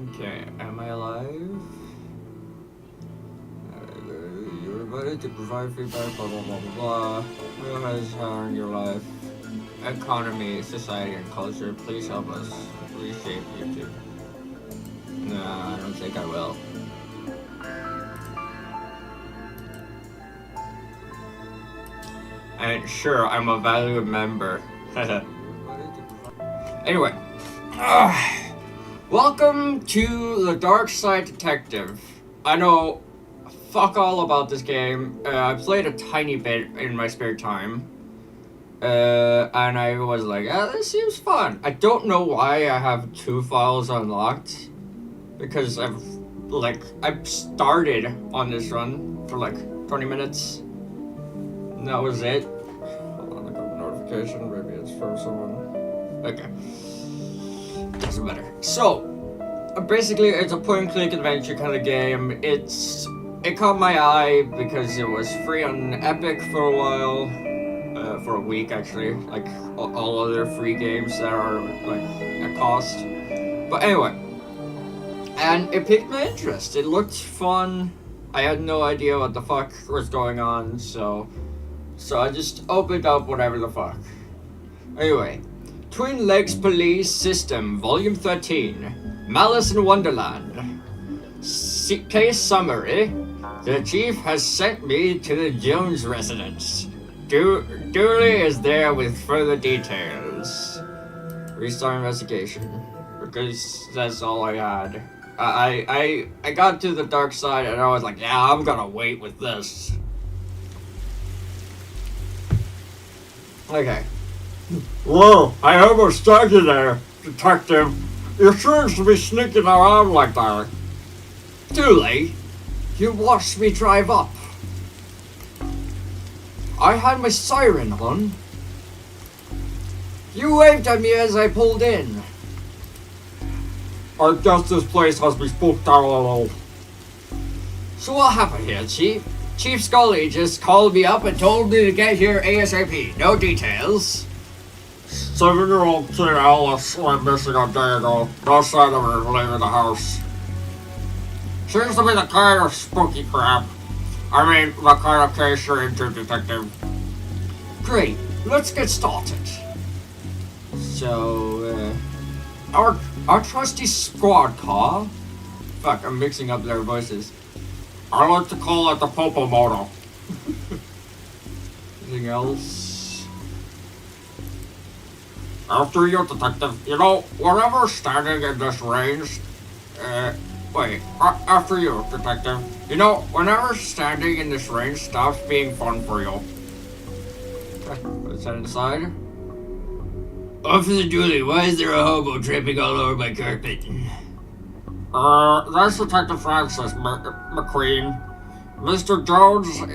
Okay, am I alive? You're invited to provide feedback, blah blah blah blah blah. Who has harmed your life? Economy, society, and culture. Please help us reshape YouTube. Nah, I don't think I will. And sure, I'm a valued member. Anyway. Welcome to the Darkside Detective. I know fuck all about this game. I played a tiny bit in my spare time. And I was like, this seems fun. I don't know why I have 2 files unlocked. Because I've started on this run for like 20 minutes. And that was it. Hold on, I got a notification. Maybe it's from someone. Okay. Doesn't matter. So, basically, it's a point-and-click adventure kind of game. It caught my eye because it was free on Epic for a while, for a week actually, like all other free games that are like at cost. But anyway, and it piqued my interest. It looked fun. I had no idea what the fuck was going on, so I just opened up whatever the fuck. Anyway. Twin Legs Police System, Volume 13, Malice in Wonderland. Case summary: the chief has sent me to the Jones residence. Dooley is there with further details. Restart investigation, because that's all I had. I got to the dark side and I was like, yeah, I'm gonna wait with this. Okay. Whoa, I almost started there, detective. You shouldn't be sneaking around like that. Dooley, you watched me drive up. I had my siren on. You waved at me as I pulled in. I guess this place has me spooked out a little. So what happened here, Chief? Chief Scully just called me up and told me to get here ASAP. No details. 7-year-old kid Alice went missing a day ago. No sign of her leaving the house. Seems to be the kind of spooky crap. I mean, the kind of case you're into, detective. Great, let's get started. So, our trusty squad car. Fuck, I'm mixing up their voices. I like to call it the Popo Moto. Anything else? After you, detective. You know, whenever standing in this range... after you, detective. You know, whenever standing in this range stops being fun for you. What's that inside? Officer Dooley, why is there a hobo tripping all over my carpet? That's Detective Francis McQueen. Mr. Jones, he's...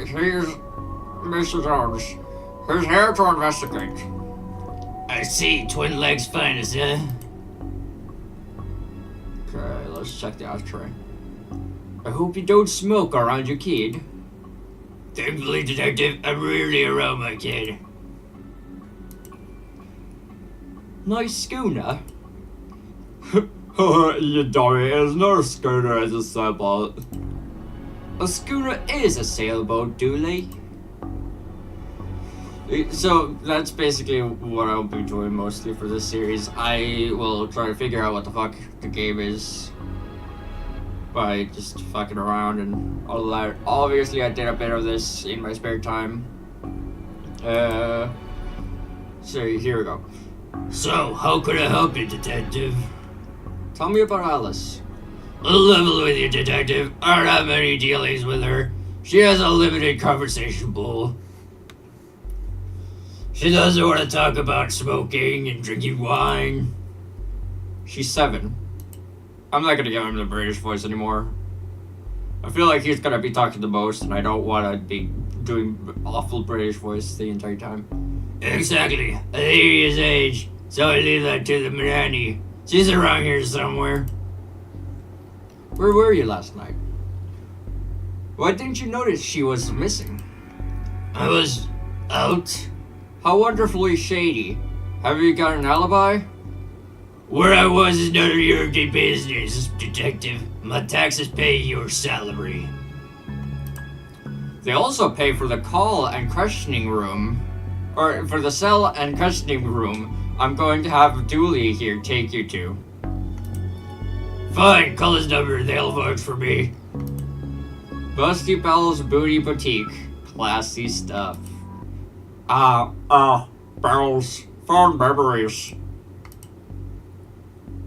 Mr. Jones. He's here to investigate. I see, Twin Legs finest, huh? Okay, let's check the ashtray. I hope you don't smoke around your kid. Thankfully, detective, I'm rarely around my kid. Nice schooner. You dummy, it's not a schooner, it's a sailboat. A schooner is a sailboat, Dooley. So that's basically what I'll be doing mostly for this series. I will try to figure out what the fuck the game is by just fucking around and all that. Obviously, I did a bit of this in my spare time. So here we go. So, how could I help you, detective? Tell me about Alice. I'll level with you, detective. I don't have many dealings with her. She has a limited conversation pool. She doesn't want to talk about smoking and drinking wine. She's 7. I'm not gonna give him the British voice anymore. I feel like he's gonna be talking the most, and I don't want to be doing awful British voice the entire time. Exactly. I think he's his age, so I leave that to the nanny. She's around here somewhere. Where were you last night? Why didn't you notice she was missing? I was out. How wonderfully shady. Have you got an alibi? Where I was is none of your business, detective. My taxes pay your salary. They also pay for the call and questioning room. Or for the cell and questioning room I'm going to have Dooley here take you to. Fine, call his number, they'll vote for me. Busty Bell's Booty Boutique. Classy stuff. Bell's fond memories.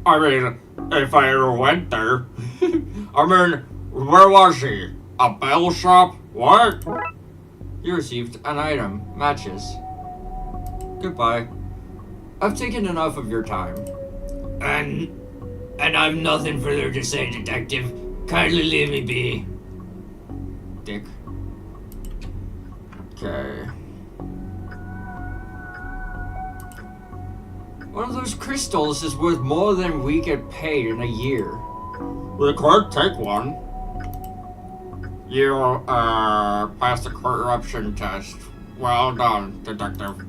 I mean, if I ever went there. I mean, where was he? A bell shop? What? You received an item. Matches. Goodbye. I've taken enough of your time. And I've nothing further to say, detective. Kindly leave me be. Dick. Okay. One of those crystals is worth more than we get paid in a year. We could take one. You, passed the corruption test. Well done, detective.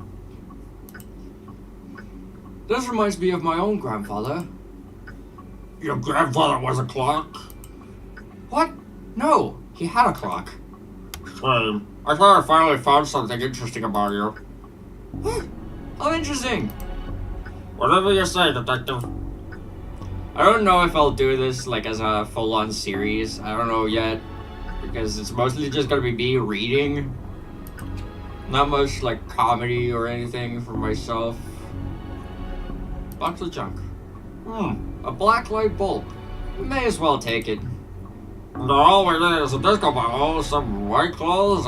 This reminds me of my own grandfather. Your grandfather was a clock? What? No, he had a clock. Same. I thought I finally found something interesting about you. What? How interesting? Whatever you say, detective. I don't know if I'll do this like as a full-on series. I don't know yet. Because it's mostly just gonna be me reading. Not much like comedy or anything for myself. Box of junk. A black light bulb. We may as well take it. All we need is a disco ball, some white clothes,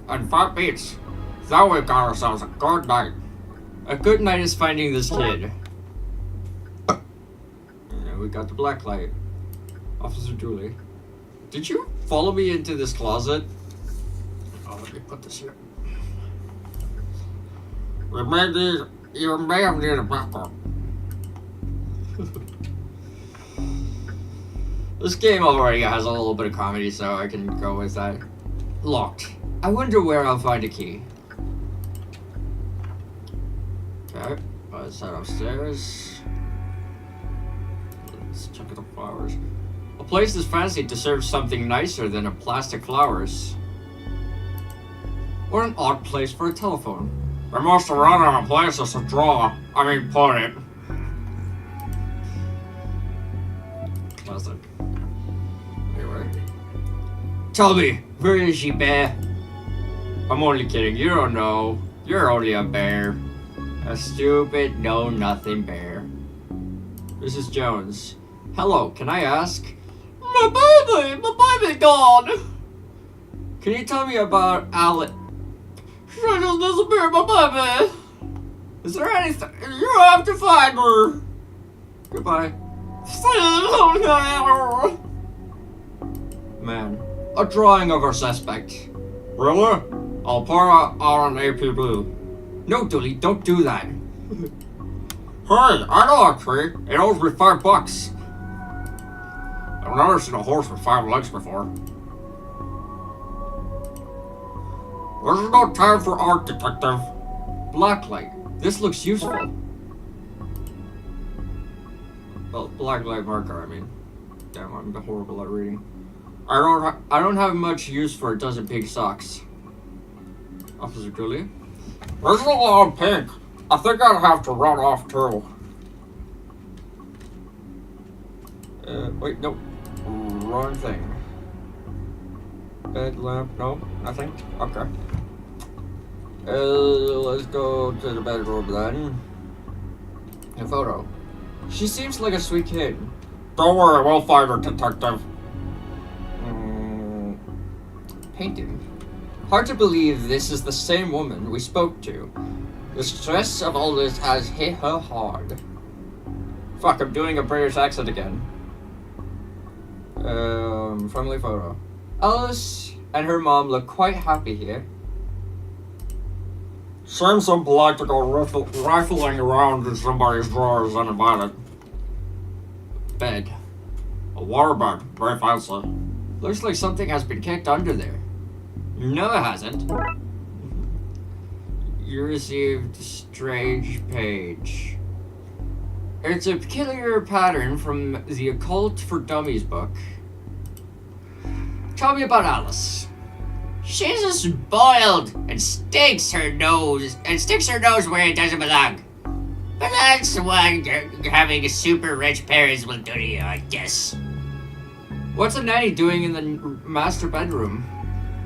and fat beats. Now we've got ourselves a good night. A good night is finding this kid. And we got the black light. Officer Dooley. Did you follow me into this closet? Oh, let me put this here. You may have needed a backup. This game already has a little bit of comedy, so I can go with that. Locked. I wonder where I'll find a key. Okay, let's head upstairs. Let's check the flowers. A place is fancy to serve something nicer than a plastic flowers. What an odd place for a telephone. We must have run out of places to draw. Put it. Classic. Anyway. Tell me, where is she, bear? I'm only kidding, you don't know. You're only a bear. A stupid, know-nothing bear. Mrs. Jones. Hello, can I ask? My baby gone! Can you tell me about Alec? She just disappeared, my baby! Is there anything? You have to find her! Goodbye. Man, a drawing of our suspect. Really? I'll pour out on AP Blue. No, Dooley, don't do that. Hey, I know a tree. It owes me $5. I've never seen a horse with 5 legs before. There's no time for art, detective. Blacklight. This looks useful. Well, blacklight marker, I mean. Damn, I'm horrible at reading. I don't have much use for a dozen pink socks. Officer Dooley. There's a lot of pink. I think I'd have to run off too. Wait, no. Wrong thing. Bed lamp, no, nothing. Okay. Let's go to the bedroom then. A photo. She seems like a sweet kid. Don't worry, we'll find her, detective. Painting. Hard to believe this is the same woman we spoke to. The stress of all this has hit her hard. Fuck, I'm doing a British accent again. Friendly photo. Alice and her mom look quite happy here. Seems impolite to go rifling around in somebody's drawers uninvited. Bed. A water bed. Very fancy. Looks like something has been kicked under there. No, it hasn't. You received strange page. It's a peculiar pattern from the Occult for Dummies book. Tell me about Alice. She's a spoiled and sticks her nose where it doesn't belong. But that's what having super rich parents will do to you, I guess. What's a nanny doing in the master bedroom?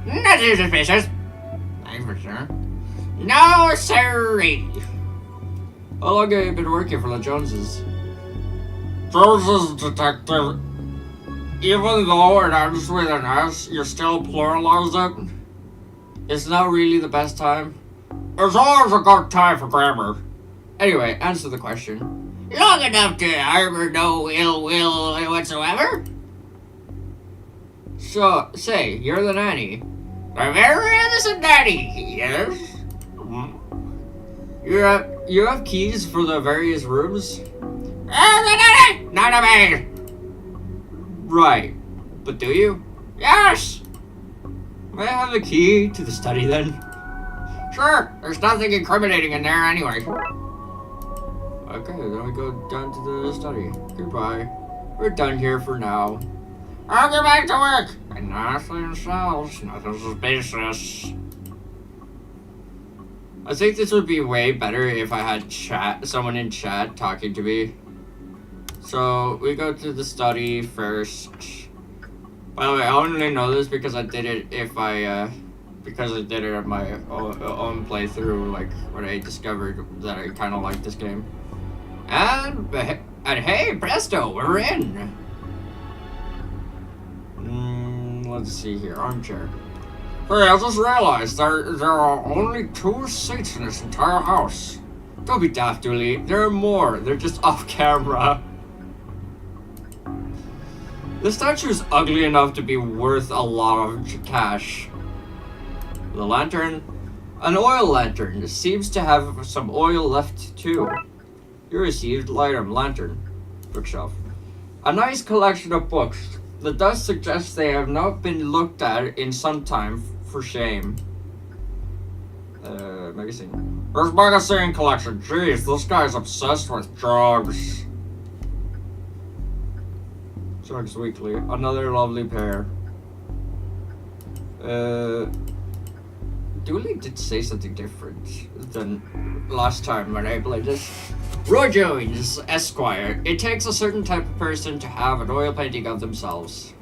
Nothing suspicious. I'm for sure. No, sirree. How long have you been working for the Joneses? Joneses, detective. Even though it ends with an S, you still pluralize it? It's not really the best time. It's always a good time for grammar. Anyway, answer the question. Long enough to harbor no ill will whatsoever? So, say, you're the nanny. A very innocent nanny, yes? You have keys for the various rooms? The nanny! Not a maid! Right. But do you? Yes! May I have the key to the study then? Sure, there's nothing incriminating in there anyway. Okay, then we go down to the study. Goodbye. We're done here for now. I'll get back to work. And nothing sells, nothing suspicious. I think this would be way better if I had someone in chat talking to me. So, we go to the study first. By the way, I only know this because I did it because I did it at my own playthrough, like, when I discovered that I kind of liked this game. And hey, presto, we're in! Let's see here, armchair. Hey, I just realized there are only 2 seats in this entire house. Don't be daft, Dooley. There are more. They're just off camera. The statue's ugly enough to be worth a lot of cash. The lantern? An oil lantern. It seems to have some oil left too. You received item lantern. Bookshelf. A nice collection of books. The dust suggests they have not been looked at in some time, for shame. Magazine. There's magazine collection. Jeez, this guy's obsessed with drugs. Drugs Weekly. Another lovely pair. Dooley did say something different than last time when I played this. Roy Jones, Esquire. It takes a certain type of person to have an oil painting of themselves.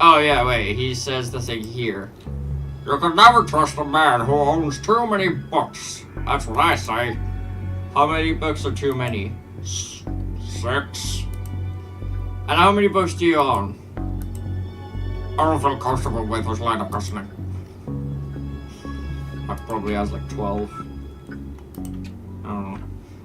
Oh yeah, wait, he says the thing here. You can never trust a man who owns too many books. That's what I say. How many books are too many? 6. And how many books do you own? I don't feel comfortable with this line of questioning. I probably has like 12.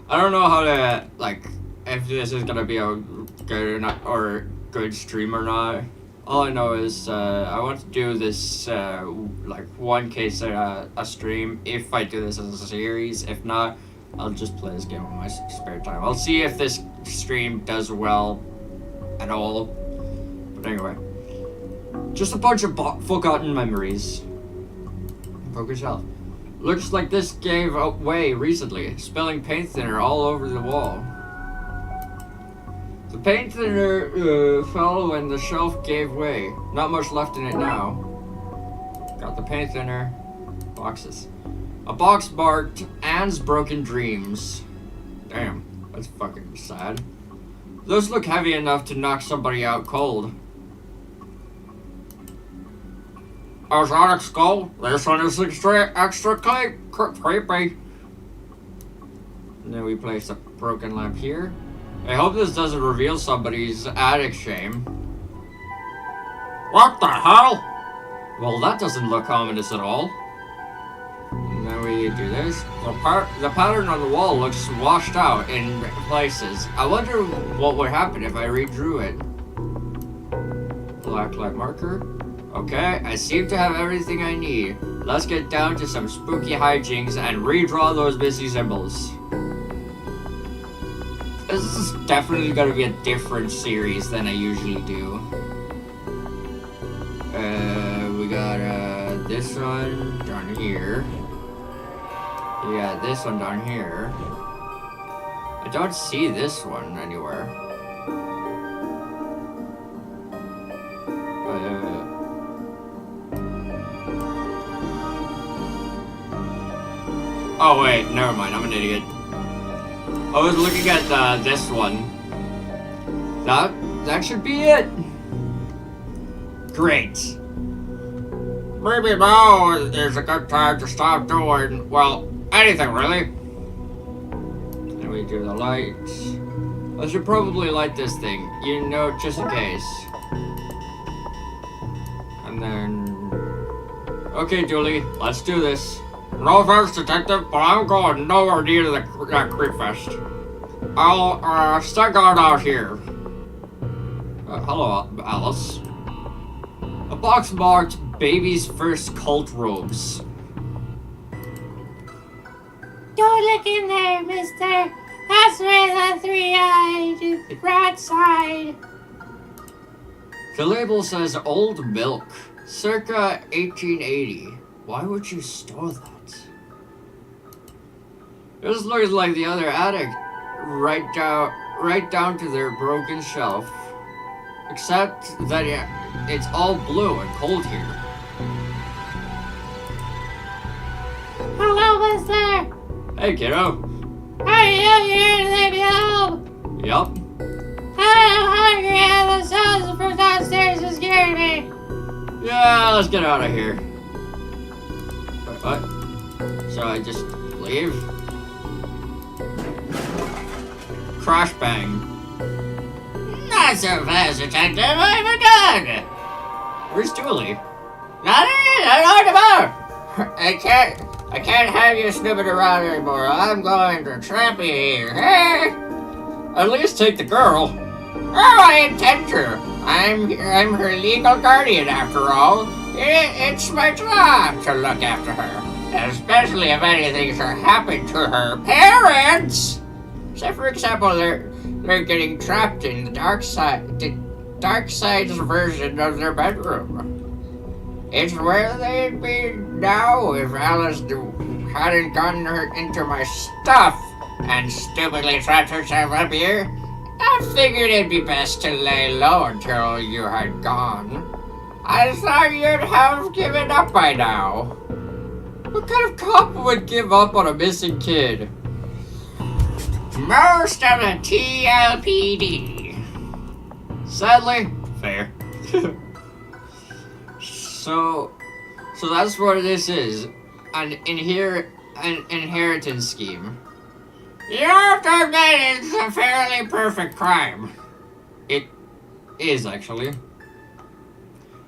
I don't know how to, like, if this is gonna be a good or good stream or not. All I know is I want to do this like one case a stream if I do this as a series. If not, I'll just play this game on my spare time. I'll see if this stream does well at all. But anyway, just a bunch of forgotten memories. Focus yourself. Looks like this gave way recently, spilling paint thinner all over the wall. The paint thinner fell when the shelf gave way. Not much left in it now. Got the paint thinner. Boxes. A box marked Anne's Broken Dreams. Damn, that's fucking sad. Those look heavy enough to knock somebody out cold. Exotic skull. This one is extra creepy. And then we place a broken lamp here. I hope this doesn't reveal somebody's attic shame. What the hell? Well, that doesn't look ominous at all. And then we do this. The pattern on the wall looks washed out in places. I wonder what would happen if I redrew it. Black light marker. Okay, I seem to have everything I need. Let's get down to some spooky hijinks and redraw those busy symbols. This is definitely gonna be a different series than I usually do. We got this one down here. We got this one down here. I don't see this one anywhere. Oh wait, never mind. I'm an idiot. I was looking at this one. That should be it. Great. Maybe now is a good time to stop doing, well, anything really. And we do the lights. I should probably light this thing, you know, just in case. And then... Okay, Julie, let's do this. No offense, detective, but I'm going nowhere near that creep fest. I'll stick out here. Hello, Alice. A box marked Baby's First Cult Robes. Don't look in there, mister. That's where the three-eyed darkside. The label says Old Milk, circa 1880. Why would you store that? This looks like the other attic, right down to their broken shelf. Except that it's all blue and cold here. Hello, mister. Hey, kiddo. Are you here to leave me home? Yup. I'm hungry and the sounds from downstairs are scaring me. Yeah, let's get out of here. Wait, what? So I just leave? Crash bang. Not so fast, detective. I'm a gun. Where's Julie? Not about. I can't have you snooping around anymore. I'm going to trap you here. Hey? At least take the girl. Oh, I intend to. I'm her legal guardian, after all. It's my job to look after her, especially if anything should happen to her parents. Say, for example, they're getting trapped in the darkside's version of their bedroom. It's where they'd be now if Alice hadn't gotten her into my stuff and stupidly trapped herself up here. I figured it'd be best to lay low until you had gone. I thought you'd have given up by now. What kind of cop would give up on a missing kid? Most of the TLPD. Sadly, fair. So that's what this is. An inheritance scheme. You have to admit it's a fairly perfect crime. It is, actually.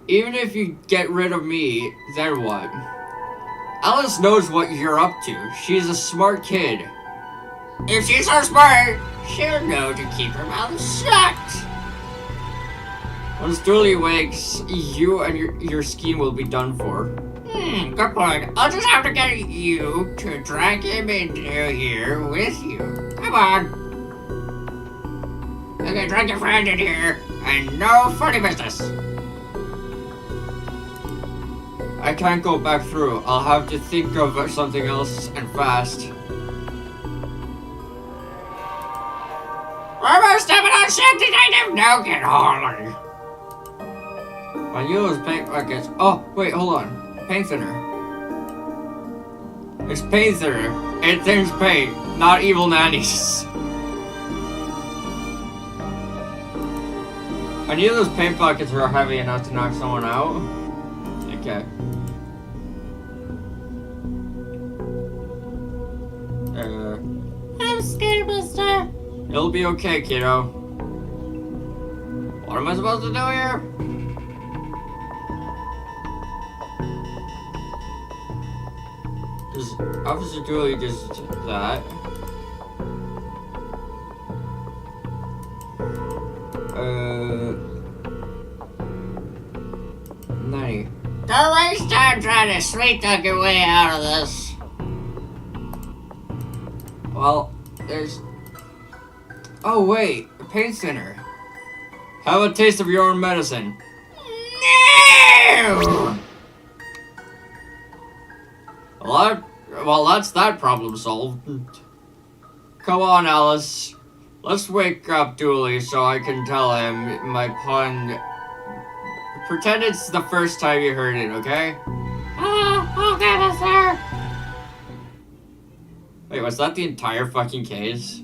Even if you get rid of me, then what? Alice knows what you're up to. She's a smart kid. If she's so smart, she'll know to keep her mouth shut. Once Julie wakes, you and your scheme will be done for. Good point. I'll just have to get you to drag him into here with you. Come on. Okay, drag your friend in here, and no funny business. I can't go back through. I'll have to think of something else and fast. We're stepping on shit, detective! No, get hauling. I knew it was paint buckets. Oh, wait, hold on. Paint thinner. It's paint thinner. It thins paint, not evil nannies. I knew those paint buckets were heavy enough to knock someone out. Okay. I'm scared, mister. It'll be okay, kiddo. What am I supposed to do here? Does Officer Julie just that? Nanny. Don't waste time trying to sweet talk your way out of this. Well, there's... Oh, wait. A paint thinner. Have a taste of your own medicine. No! Well, that's that problem solved. Come on, Alice. Let's wake up Dooley so I can tell him my pun. Pretend it's the first time you heard it, okay? Okay, mister. Wait, was that the entire fucking case?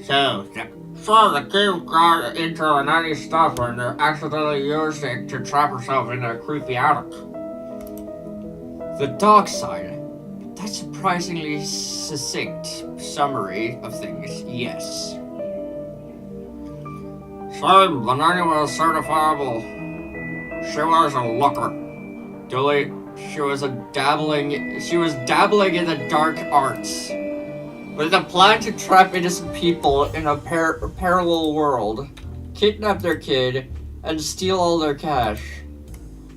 So the kid got into the nanny stuff and accidentally used it to trap herself in a creepy attic. The darkside. That's surprisingly succinct summary of things, yes. Same, the nanny was certifiable. She was a looker. Dooley, she was dabbling in the dark arts. With a plan to trap innocent people in a parallel world, kidnap their kid, and steal all their cash.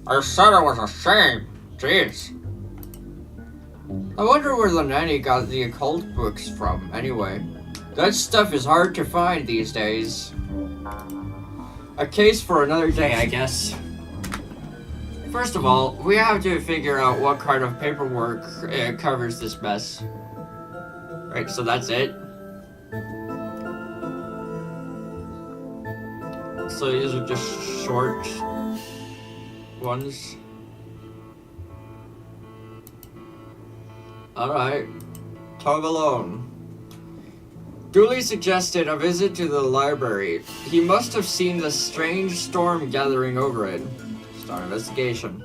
I said it was a shame. Jeez. I wonder where the nanny got the occult books from, anyway. That stuff is hard to find these days. A case for another day, I guess. First of all, we have to figure out what kind of paperwork covers this mess. Right, so that's it. So these are just short ones. Alright. Tug alone. Dooley suggested a visit to the library. He must have seen the strange storm gathering over it. Start investigation.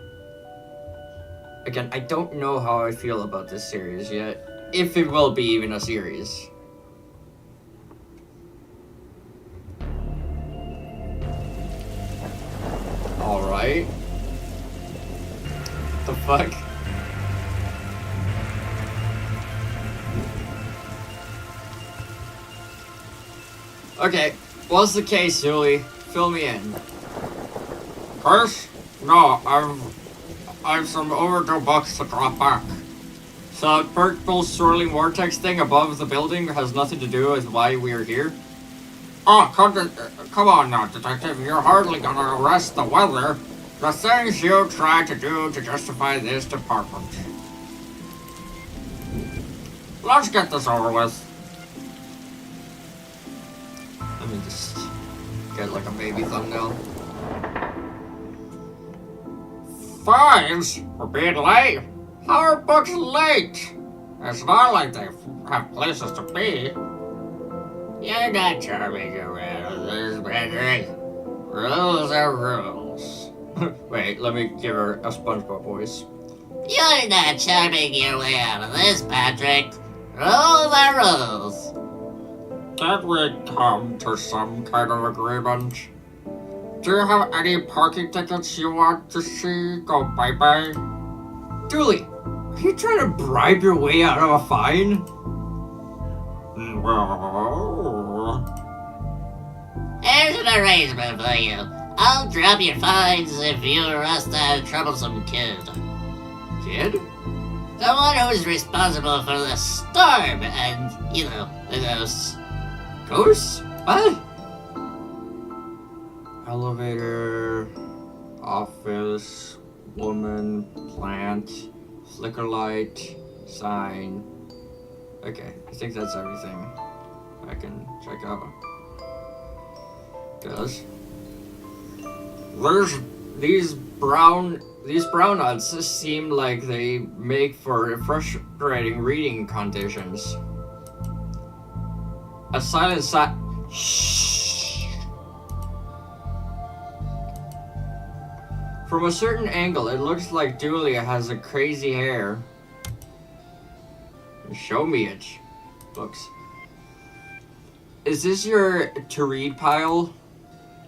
Again, I don't know how I feel about this series yet. If it will be even a series. Alright. The fuck? Okay, what's the case, Dooley? Fill me in. Chris? No, I've some overdue books to drop back. So that purple swirling vortex thing above the building has nothing to do with why we're here? Oh, come on now, detective. You're hardly gonna arrest the weather. The things you try to do to justify this department. Let's get this over with. Let me just get like a baby thumbnail. Fines for being late. How are books late? It's not like they have places to be. You're not charming around this, Patrick. Rules are rules. Wait, let me give her a SpongeBob voice. You're not charming your way out of this, Patrick. Rules are rules. Can't we come to some kind of agreement? Do you have any parking tickets you want to see go bye-bye? Dooley, are you trying to bribe your way out of a fine? Well... Here's an arrangement for you. I'll drop your fines if you arrest that troublesome kid. Kid? The one who's responsible for the storm and, you know, the ghosts. Ghosts? What? Elevator, office, woman, plant, flicker light, sign. Okay, I think that's everything I can check out. Guys, these brownouts seem like they make for frustrating reading conditions. A silent shh. From a certain angle, it looks like Julia has a crazy hair. Show me it. Books. Is this your to read pile?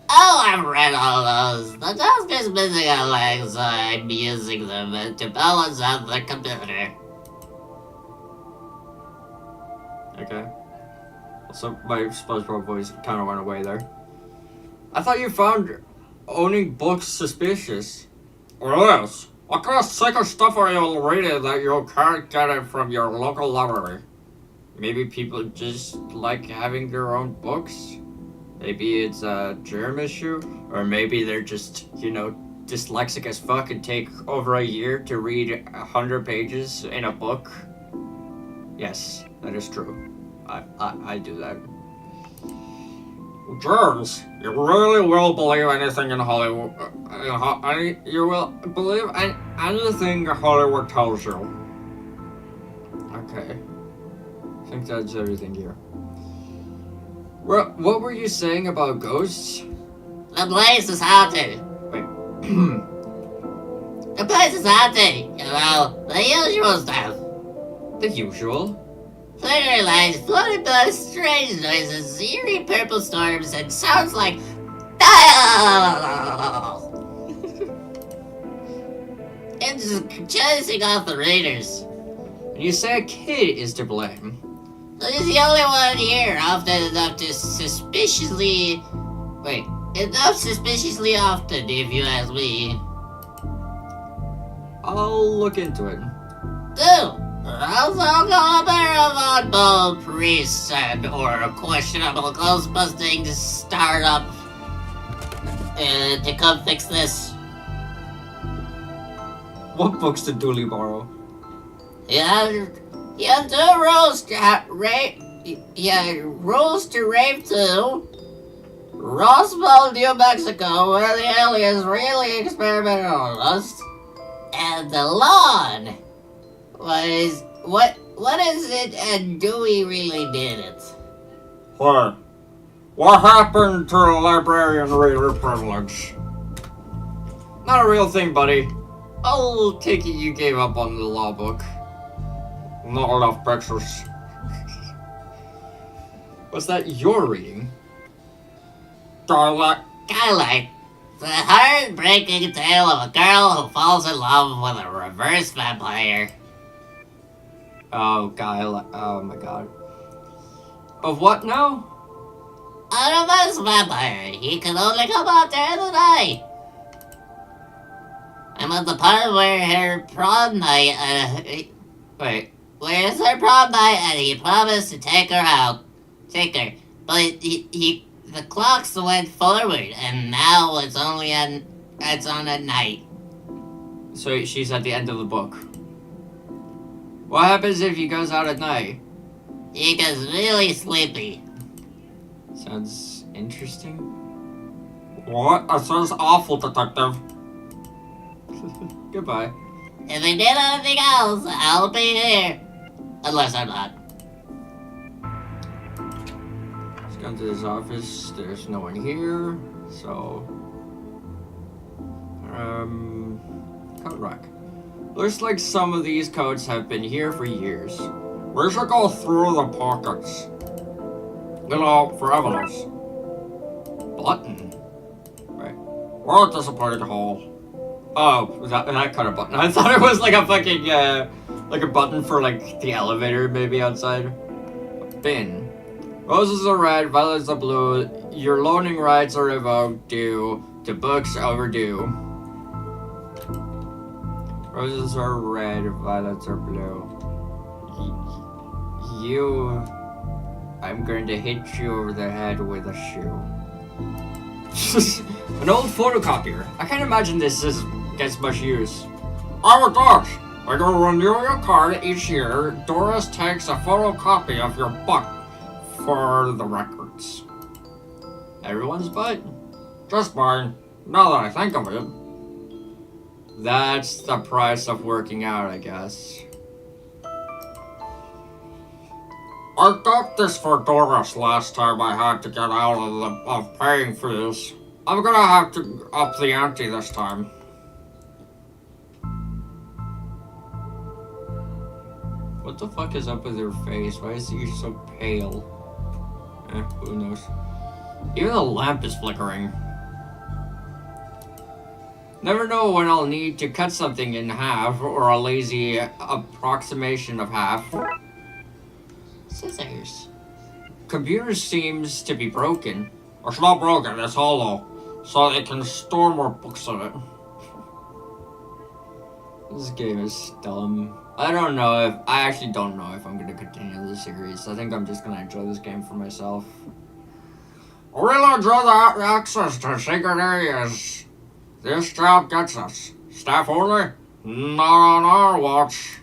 Oh, I've read all those. The desk is missing a leg, so I'm using them to balance out the computer. Okay. So my SpongeBob voice kind of went away there. I thought you found owning books suspicious. Well, yes. What kind of sicker stuff are you reading that you can't get it from your local library? Maybe people just like having their own books. Maybe it's a germ issue, or maybe they're just, you know, dyslexic as fuck and take over a year to read 100 pages in a book. Yes, that is true. I do that. James, you really will believe anything in Hollywood. You will believe anything Hollywood tells you. Okay. I think that's everything here. Well, what were you saying about ghosts? The place is haunted. Wait. The place is haunted. You know, the usual stuff. The usual. Flickering lights, floating bugs, strange noises, eerie purple storms, and sounds like... It's chasing off the raiders. And you say a kid is to blame. He's the only one here often enough to suspiciously... Wait, enough suspiciously often, if you ask me. I'll look into it. Do! Also call a pair of oddball priests and or a questionable ghost-busting startup to come fix this. What books did Dooley borrow? Yeah, two rules to rules to rave to. Roswell, New Mexico, where the aliens really experimented on us. And the lawn. What is it, and do we really did it? What happened to librarian reader privilege? Not a real thing, buddy. I'll take it you gave up on the law book. Not enough pictures. What's that you're reading? Dialect. Skylight. The heartbreaking tale of a girl who falls in love with a reverse vampire. Oh, oh my god. Of what now? A reverse vampire. He can only come out during the night. I'm at the part where her prom night, where's her prom night and he promised to take her out. But the clocks went forward and now it's on at night. So she's at the end of the book. What happens if he goes out at night? He gets really sleepy. Sounds interesting. What? That sounds awful, detective. Goodbye. If he did anything else, I'll be here. Unless I'm not. Let's go into his office. There's no one here. So... coat rack. Looks like some of these coats have been here for years. We should go through the pockets. You know, for evidence. Button. Right. We're a disappointed hole. Oh, that kind of button. I thought it was like a fucking, like a button for, like, the elevator maybe outside. A bin. Roses are red, violets are blue. Your loaning rights are revoked due to books overdue. Roses are red, violets are blue. I'm going to hit you over the head with a shoe. An old photocopier. I can't imagine this gets much use. Oh my gosh! When you renew your card each year, Doris takes a photocopy of your book for the records. Everyone's butt? Just mine, now that I think of it. That's the price of working out, I guess. I got this for Doris last time I had to get out of paying for this. I'm gonna have to up the ante this time. What the fuck is up with her face? Why is she so pale? Who knows? Even the lamp is flickering. Never know when I'll need to cut something in half, or a lazy approximation of half. Scissors. Computer seems to be broken. It's not broken, it's hollow, so it can store more books in it. This game is dumb. I actually don't know if I'm gonna continue this series. I think I'm just gonna enjoy this game for myself. I really enjoy the access to secret areas. This job gets us. Staff only? Not on our watch.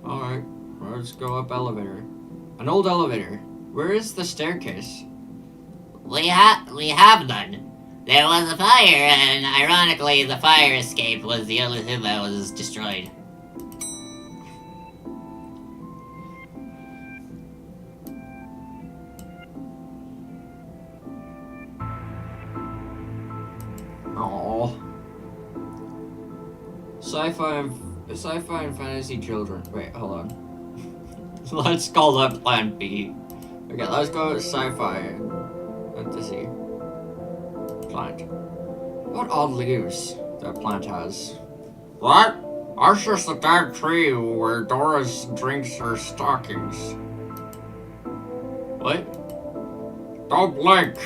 Alright, where's Let's go up elevator. An old elevator. Where is the staircase? We have none. There was a fire, and ironically, the fire escape was the only thing that was destroyed. Oh. Sci-fi and fantasy children. Wait, hold on. Let's call that Plan B. Okay, let's go with sci-fi fantasy plant. What odd leaves that plant has? What? That's just a dead tree where Doris drinks her stockings. What? Don't blink!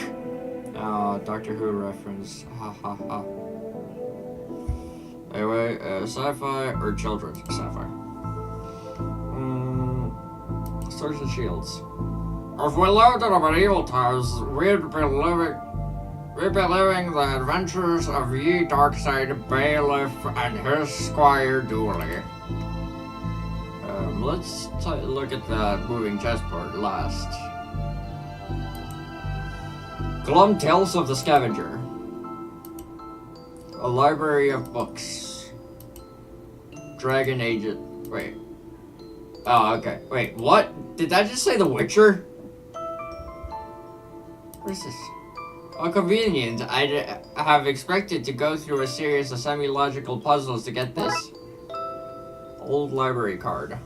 Oh, Doctor Who reference. Ha ha ha. Anyway, sci-fi or children's sci-fi? Swords and Shields. If we lived in the medieval times, we'd be living the adventures of ye darkside bailiff and his squire Dooley. Let's look at the moving chessboard last. Glum Tales of the Scavenger. A library of books. Dragon Agent. Wait. Oh, okay. Wait, what? Did that just say The Witcher? What is this? How convenient. I have expected to go through a series of semi-logical puzzles to get this. Old library card.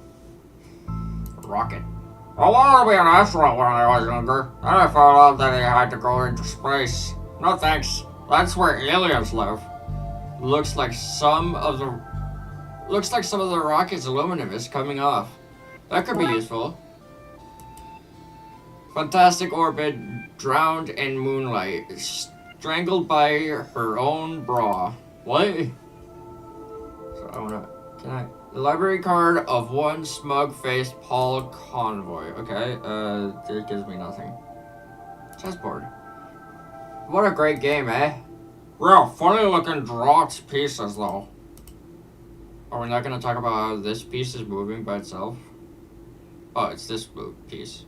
Rocket. I wanted to be an astronaut when I was younger. Then I found out that I had to go into space. No thanks. That's where aliens live. Looks like some of the rocket's aluminum is coming off. That could be useful. Fantastic orbit, drowned in moonlight, strangled by her own bra. What? So the library card of one smug-faced Paul Convoy. Okay, it gives me nothing. Chessboard. What a great game, eh? Real funny looking draught pieces though. Are we not going to talk about how this piece is moving by itself? Oh, it's this piece.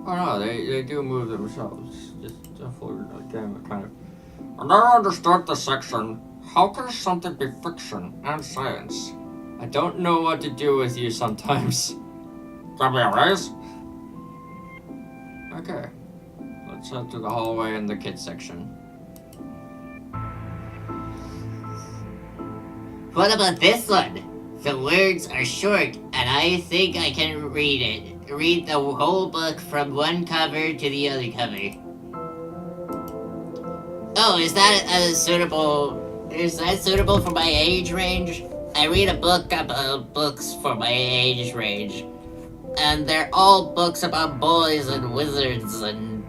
Oh no, they do move themselves. Just for the game, kind of. I never understood the section. How can something be fiction and science? I don't know what to do with you sometimes. Can we erase? Okay. Let's head to the hallway in the kids section. What about this one? The words are short, and I think I can read it. Read the whole book from one cover to the other cover. Oh, is that suitable for my age range? I read a book about books for my age range. And they're all books about boys and wizards and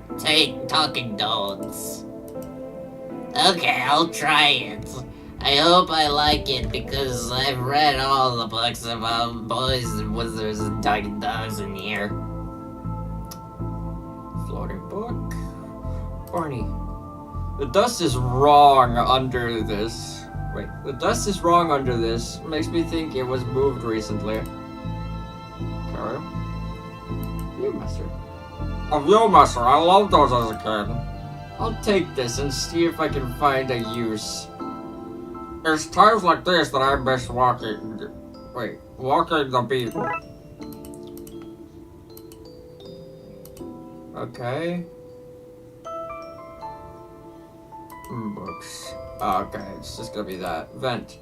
talking dogs. Okay, I'll try it. I hope I like it because I've read all the books about boys and wizards and talking dogs in here. Floating book. Barney. The dust is wrong under this. Wait, the dust is wrong under this. Makes me think it was moved recently. Okay. Viewmaster. A Viewmaster, I loved those as a kid. I'll take this and see if I can find a use. It's times like this that I miss walking the beat. Okay. Books. Okay, it's just gonna be that. Vent.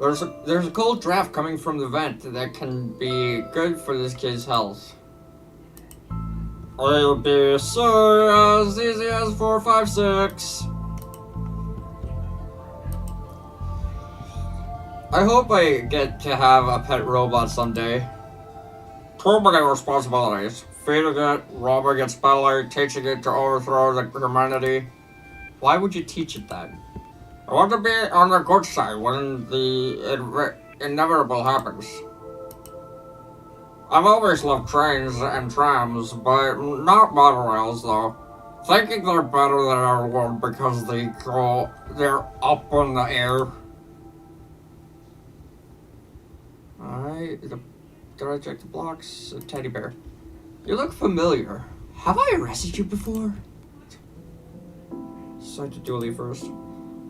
There's a cold draft coming from the vent that can be good for this kid's health. It'll be so as easy as 4, 5, 6. I hope I get to have a pet robot someday. Too many responsibilities. Feeding it, robbing its belly, teaching it to overthrow the humanity. Why would you teach it that? I want to be on the good side when the inevitable happens. I've always loved trains and trams, but not monorails though. Thinking they're better than everyone because they're up in the air. Did I check the blocks? A teddy bear. You look familiar. Have I arrested you before? Decide to dually first.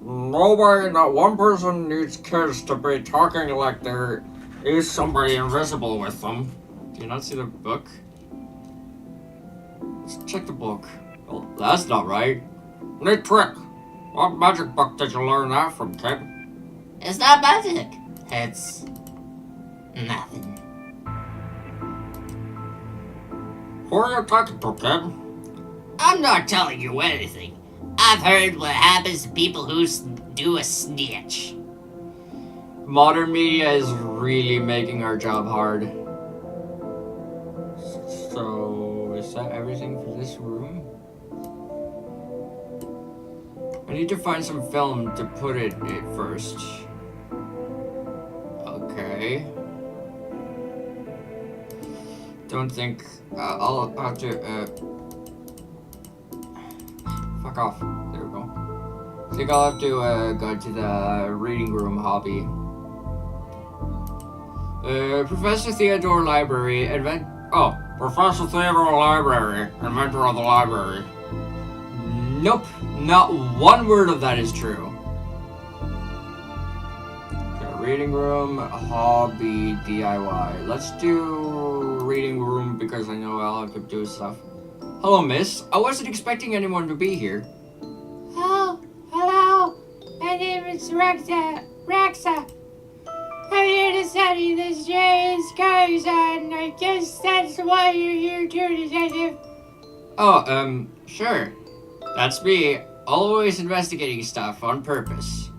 Nobody, not one person needs kids to be talking like there is somebody invisible with them. Do you not see the book? Let's check the book. Well, that's not right. Neat trick. What magic book did you learn that from, kid? It's not magic. It's nothing. Who are you talking to, kid? I'm not telling you anything. I've heard what happens to people who do a snitch. Modern media is really making our job hard. So, is that everything for this room? I need to find some film to put it first. Okay. Don't think I'll have to fuck off. There we go. I think I'll have to go to the reading room hobby. Professor Theodore Library, Professor Theodore Library, inventor of the library. Nope, not one word of that is true. Okay, reading room, hobby, DIY. Let's do reading room because I know I'll have to do stuff. Hello, miss. I wasn't expecting anyone to be here. Oh, hello. My name is Rexa. I'm here to study the strange cars, and I guess that's why you're here too, Detective. Oh, sure. That's me, always investigating stuff on purpose.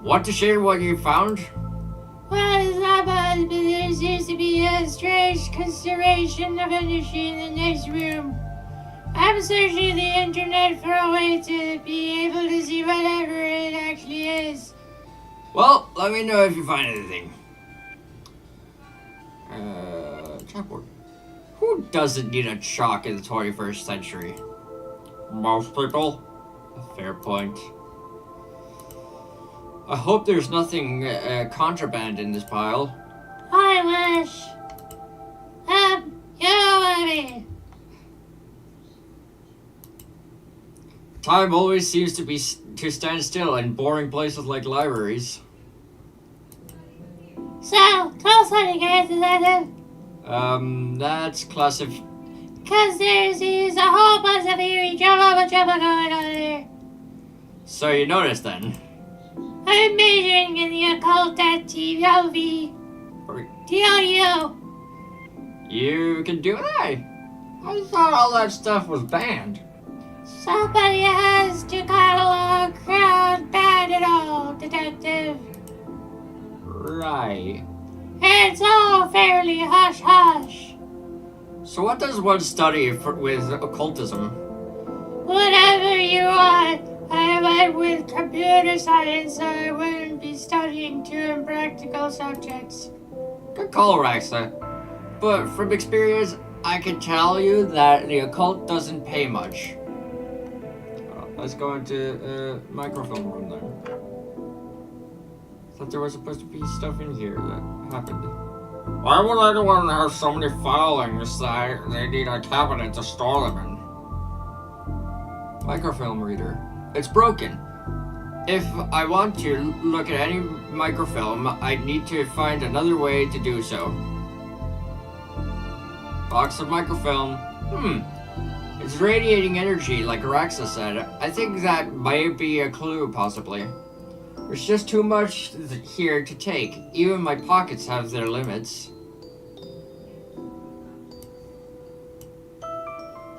Want to share what you found? Well, it's not much, but there seems to be a strange constellation of energy in the next room. I'm searching the internet for a way to be able to see whatever it actually is. Well, let me know if you find anything. Chalkboard. Who doesn't need a chalk in the 21st century? Most people. A fair point. I hope there's nothing contraband in this pile. I wish. You know what I mean. Time always seems to stand still in boring places like libraries. So, tell us what you guys decided. That's classified. Cause there's a whole bunch of eerie trouble going on here. So you noticed then? I'm majoring in the occult at TLV. TLU. You can do that? I thought all that stuff was banned. Somebody has to catalog crowd bad at all, Detective. Right. It's all fairly hush-hush. So what does one study with occultism? Whatever you want. I went with computer science, so I wouldn't be studying too impractical subjects. Good call, Raxa. But from experience, I can tell you that the occult doesn't pay much. Let's go into microfilm room then. Thought there was supposed to be stuff in here that happened. Why would anyone have so many filings that they need a cabinet to store them in? Microfilm reader. It's broken. If I want to look at any microfilm, I need to find another way to do so. Box of microfilm. It's radiating energy, like Araxa said. I think that might be a clue, possibly. There's just too much here to take. Even my pockets have their limits.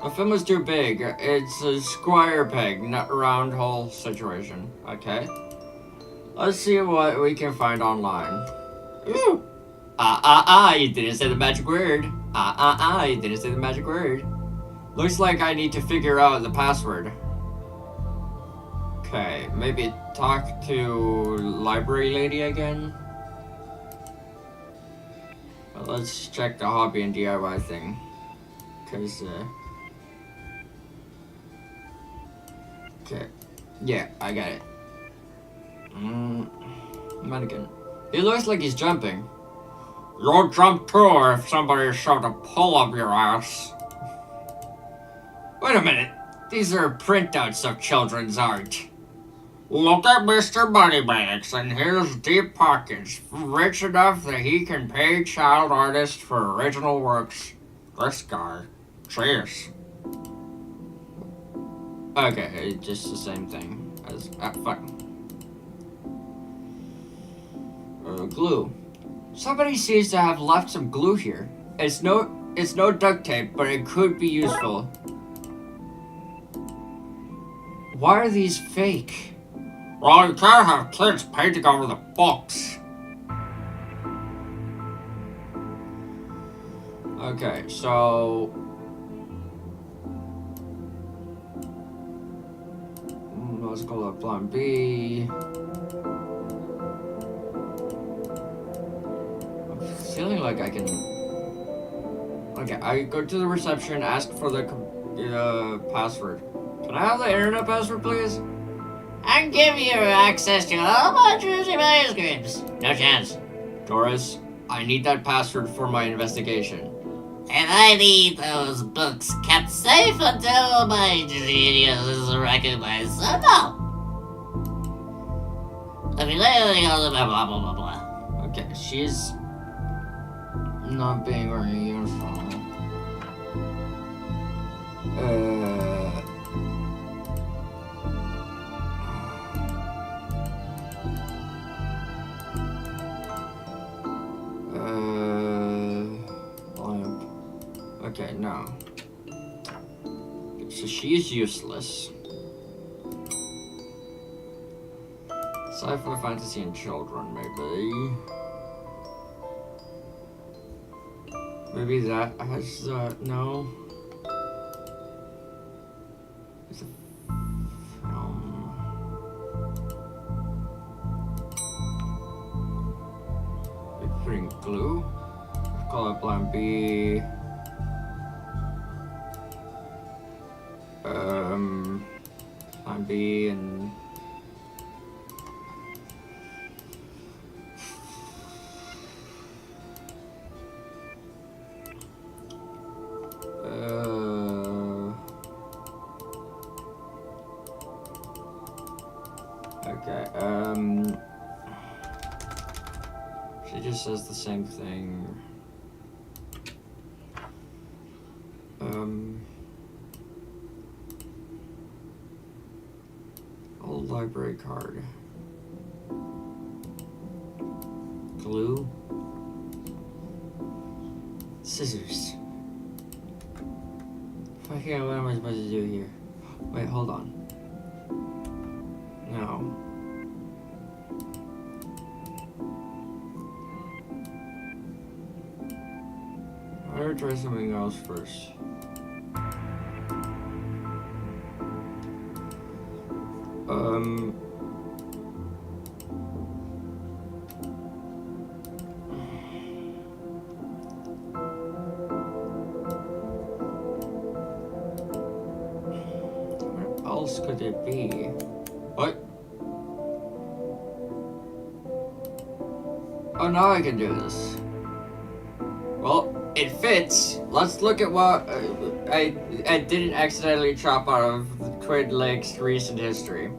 The film is too big. It's a square peg, not a round hole situation. Okay. Let's see what we can find online. Ooh! You didn't say the magic word. You didn't say the magic word. Looks like I need to figure out the password. Okay, maybe talk to library lady again. Well, let's check the hobby and DIY thing. Cause, okay. Yeah, I got it. Mannequin. He looks like he's jumping. You'll jump too if somebody shoved a pull up your ass. Wait a minute. These are printouts of children's art. Look at Mr. Moneybags and his deep pockets, rich enough that he can pay child artists for original works. This guy. Jeez. Okay, it's just the same thing as fuck. Glue. Somebody seems to have left some glue here. It's no duct tape, but it could be useful. Why are these fake? Well, you can't have kids painting over the books. Okay, so let's go to plan B. I'm feeling like I can. Okay, I go to the reception, ask for the password. Can I have the internet password, please? I can give you access to all my juicy manuscripts. No chance. Doris, I need that password for my investigation. And I need those books kept safe until my genius is recognized. So no. I mean, blah, blah, blah, blah, blah. Okay, she's not being very useful. Lamp. Okay, no. So she's useless. Sci-fi, fantasy, and children, maybe. Maybe that has, no. It's a film. We're putting glue. Let's call it plan B. Plan B and okay, she just says the same thing. Old library card. Glue. Scissors. Fucking, what am I supposed to do here? Wait, hold on. No. I better try something else first. Where else could it be? What? Oh, now I can do this. Well, it fits. Let's look at what I didn't accidentally chop out of the Twin Lakes' recent history.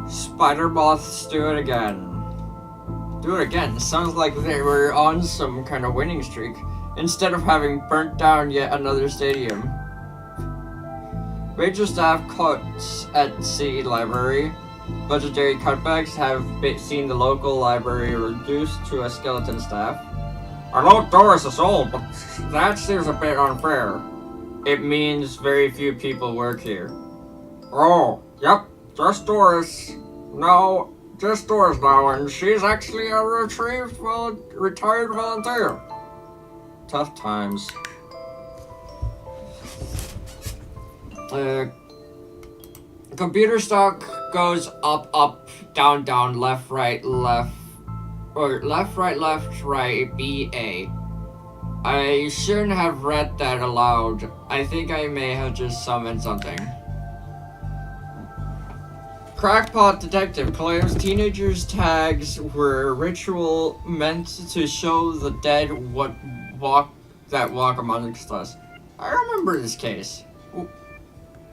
Spider moths do it again. Do it again. Sounds like they were on some kind of winning streak. Instead of having burnt down yet another stadium. Major staff cuts at city library. Budgetary cutbacks have seen the local library reduced to a skeleton staff. I know Doris is old, but That seems a bit unfair. It means very few people work here. oh, yep, just Doris. No, just Doris now, and she's actually a retired volunteer. Tough times. Computer stock goes up, up, down, down, left, right, left, or left, right, B, A. I shouldn't have read that aloud. I think I may have just summoned something. Crackpot detective claims teenagers' tags were a ritual meant to show the dead what walk amongst us. I remember this case.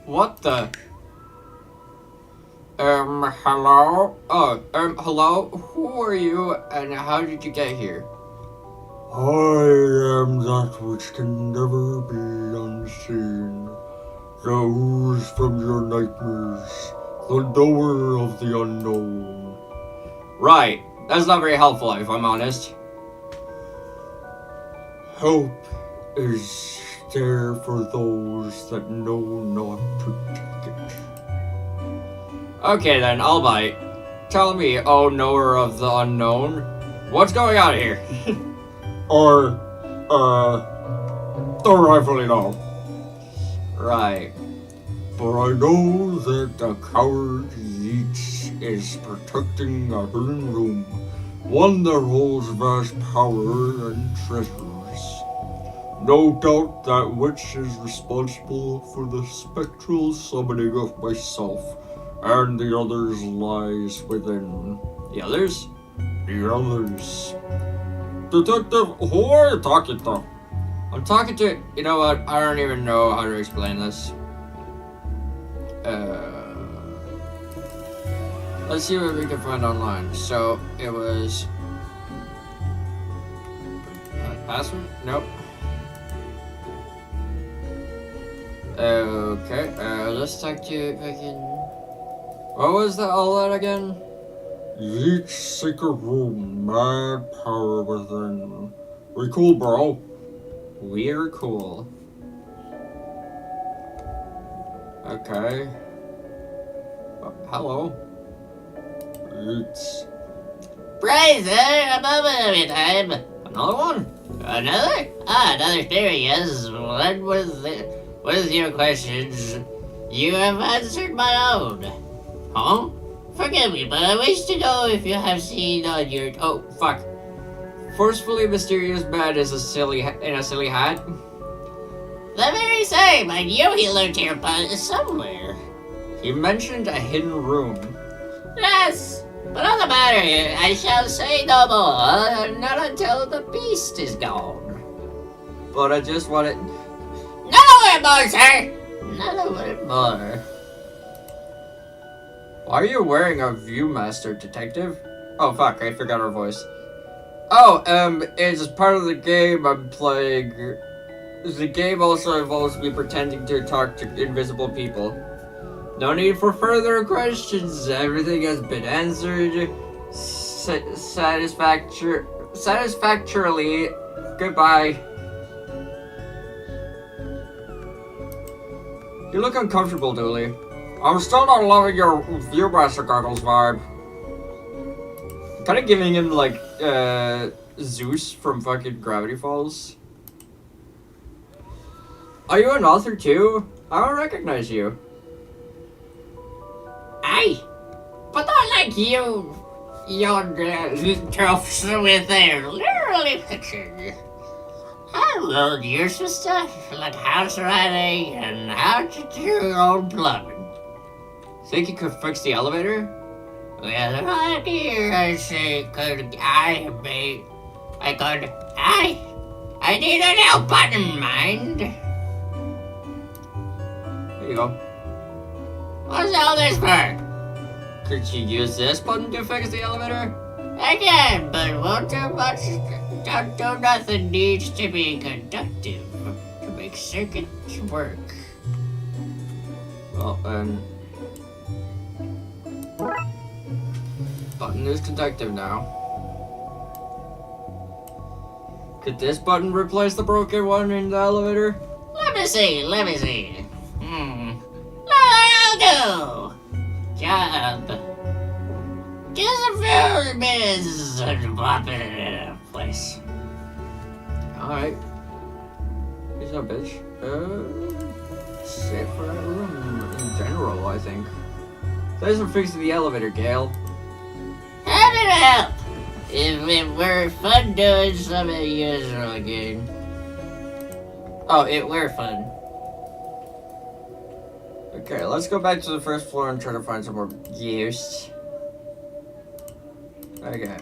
What the? Hello? Oh, hello? Who are you and how did you get here? I am that which can never be unseen. The ooze from your nightmares. The knower of the unknown. Right. That's not very helpful, if I'm honest. Help is there for those that know not to take it. Okay then, I'll bite. Tell me, oh knower of the unknown, what's going on here? Don't rightfully know. Right. But I know that the coward Yeats is protecting a hidden room, one that holds vast power and treasures. No doubt that witch is responsible for the spectral summoning of myself, and the others lies within. The others? The others. Detective, who are you talking to? I'm talking to... You know what? I don't even know how to explain this. Let's see what we can find online. So, it was... password? Nope. Okay, let's talk to fucking... What was that all that again? Yeats secret room, mad power within. We cool, bro. We're cool. Okay. Hello. Yeats. Praise there, a moment of your time. Another one? Another? Another theory, yes. What is your questions? You have answered my own. Huh? Forgive me, but I wish to know if you have seen on your... Oh, fuck. Forcefully mysterious man is in a silly hat. The very same. I knew he learned here somewhere. He mentioned a hidden room. Yes, but on the matter, I shall say no more, not until the beast is gone. But I just wanted... Not a word more, sir! Not a word more. Why are you wearing a Viewmaster, detective? Oh, fuck, I forgot her voice. Oh, it's part of the game I'm playing. The game also involves me pretending to talk to invisible people. No need for further questions. Everything has been answered satisfactorily. Goodbye. You look uncomfortable, Dooley. I'm still not loving your Viewmaster goggles vibe. Kind of giving him like Zeus from fucking Gravity Falls. Are you an author too? I don't recognize you. Aye, but not like you tropes with their literally fiction. I wrote yours for stuff like house writing and how to do your own plumbing. Think you could fix the elevator? Well, right here, I say, I need an help button, mind. There you go. What's all this for? Could you use this button to fix the elevator? I can, but won't do much. Don't do nothing needs to be conductive to make circuits work. Well, button is conductive now. Could this button replace the broken one in the elevator? Let me see. I'll do. Job. Just a few minutes and pop it in place. Alright. He's no bitch. Safe for that room in general, I think. Thanks for fixing the elevator, Gale. Happy to help. If it were fun doing some unusual again. Oh, it were fun. Okay, let's go back to the first floor and try to find some more ghosts. Okay,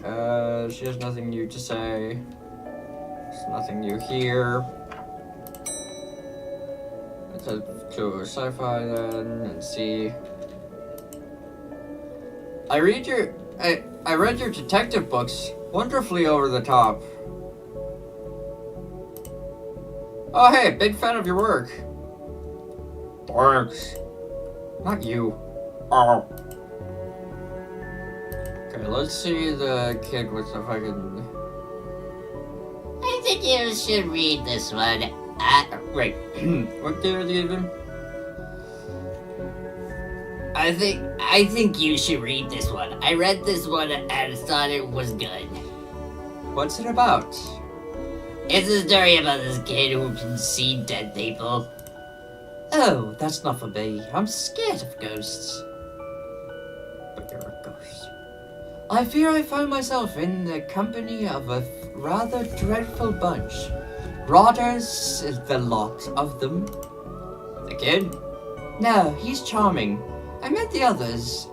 she has nothing new to say. There's nothing new here. Let's head to sci-fi then and see. I read your detective books. Wonderfully over the top. Oh hey, big fan of your work. Thanks. Not you. Oh. Okay, let's see the kid with the fucking... I think you should read this one. Wait, what kid are you even? I think you should read this one. I read this one and thought it was good. What's it about? It's a story about this kid who can see dead people. Oh, that's not for me. I'm scared of ghosts. But you're a ghost. I fear I find myself in the company of a rather dreadful bunch. Rotters, the lot of them. The kid? No, he's charming. I met the others.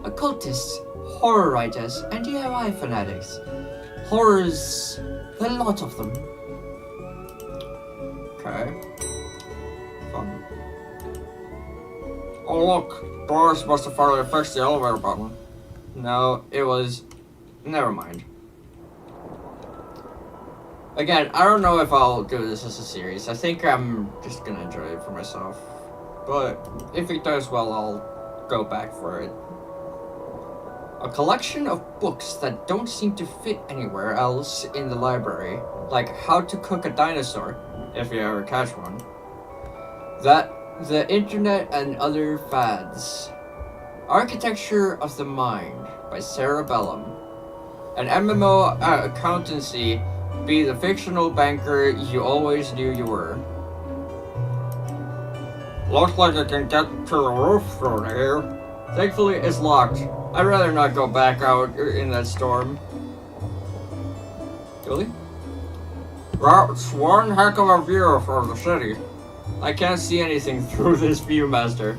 Occultists, horror writers, and DIY fanatics. Horrors, the lot of them. Okay. Fun. Oh look, Doris must have finally fixed the elevator button. No, it was... Never mind. Again, I don't know if I'll do this as a series. I think I'm just gonna enjoy it for myself. But if it does well, I'll go back for it. A collection of books that don't seem to fit anywhere else in the library. Like How to Cook a Dinosaur, if you ever catch one. The Internet and Other Fads. Architecture of the Mind by Sarah Bellum. An MMO accountancy, be the fictional banker you always knew you were. Looks like I can get to the roof through here. Thankfully, it's locked. I'd rather not go back out in that storm. Really? That's one heck of a view from the city. I can't see anything through this Viewmaster.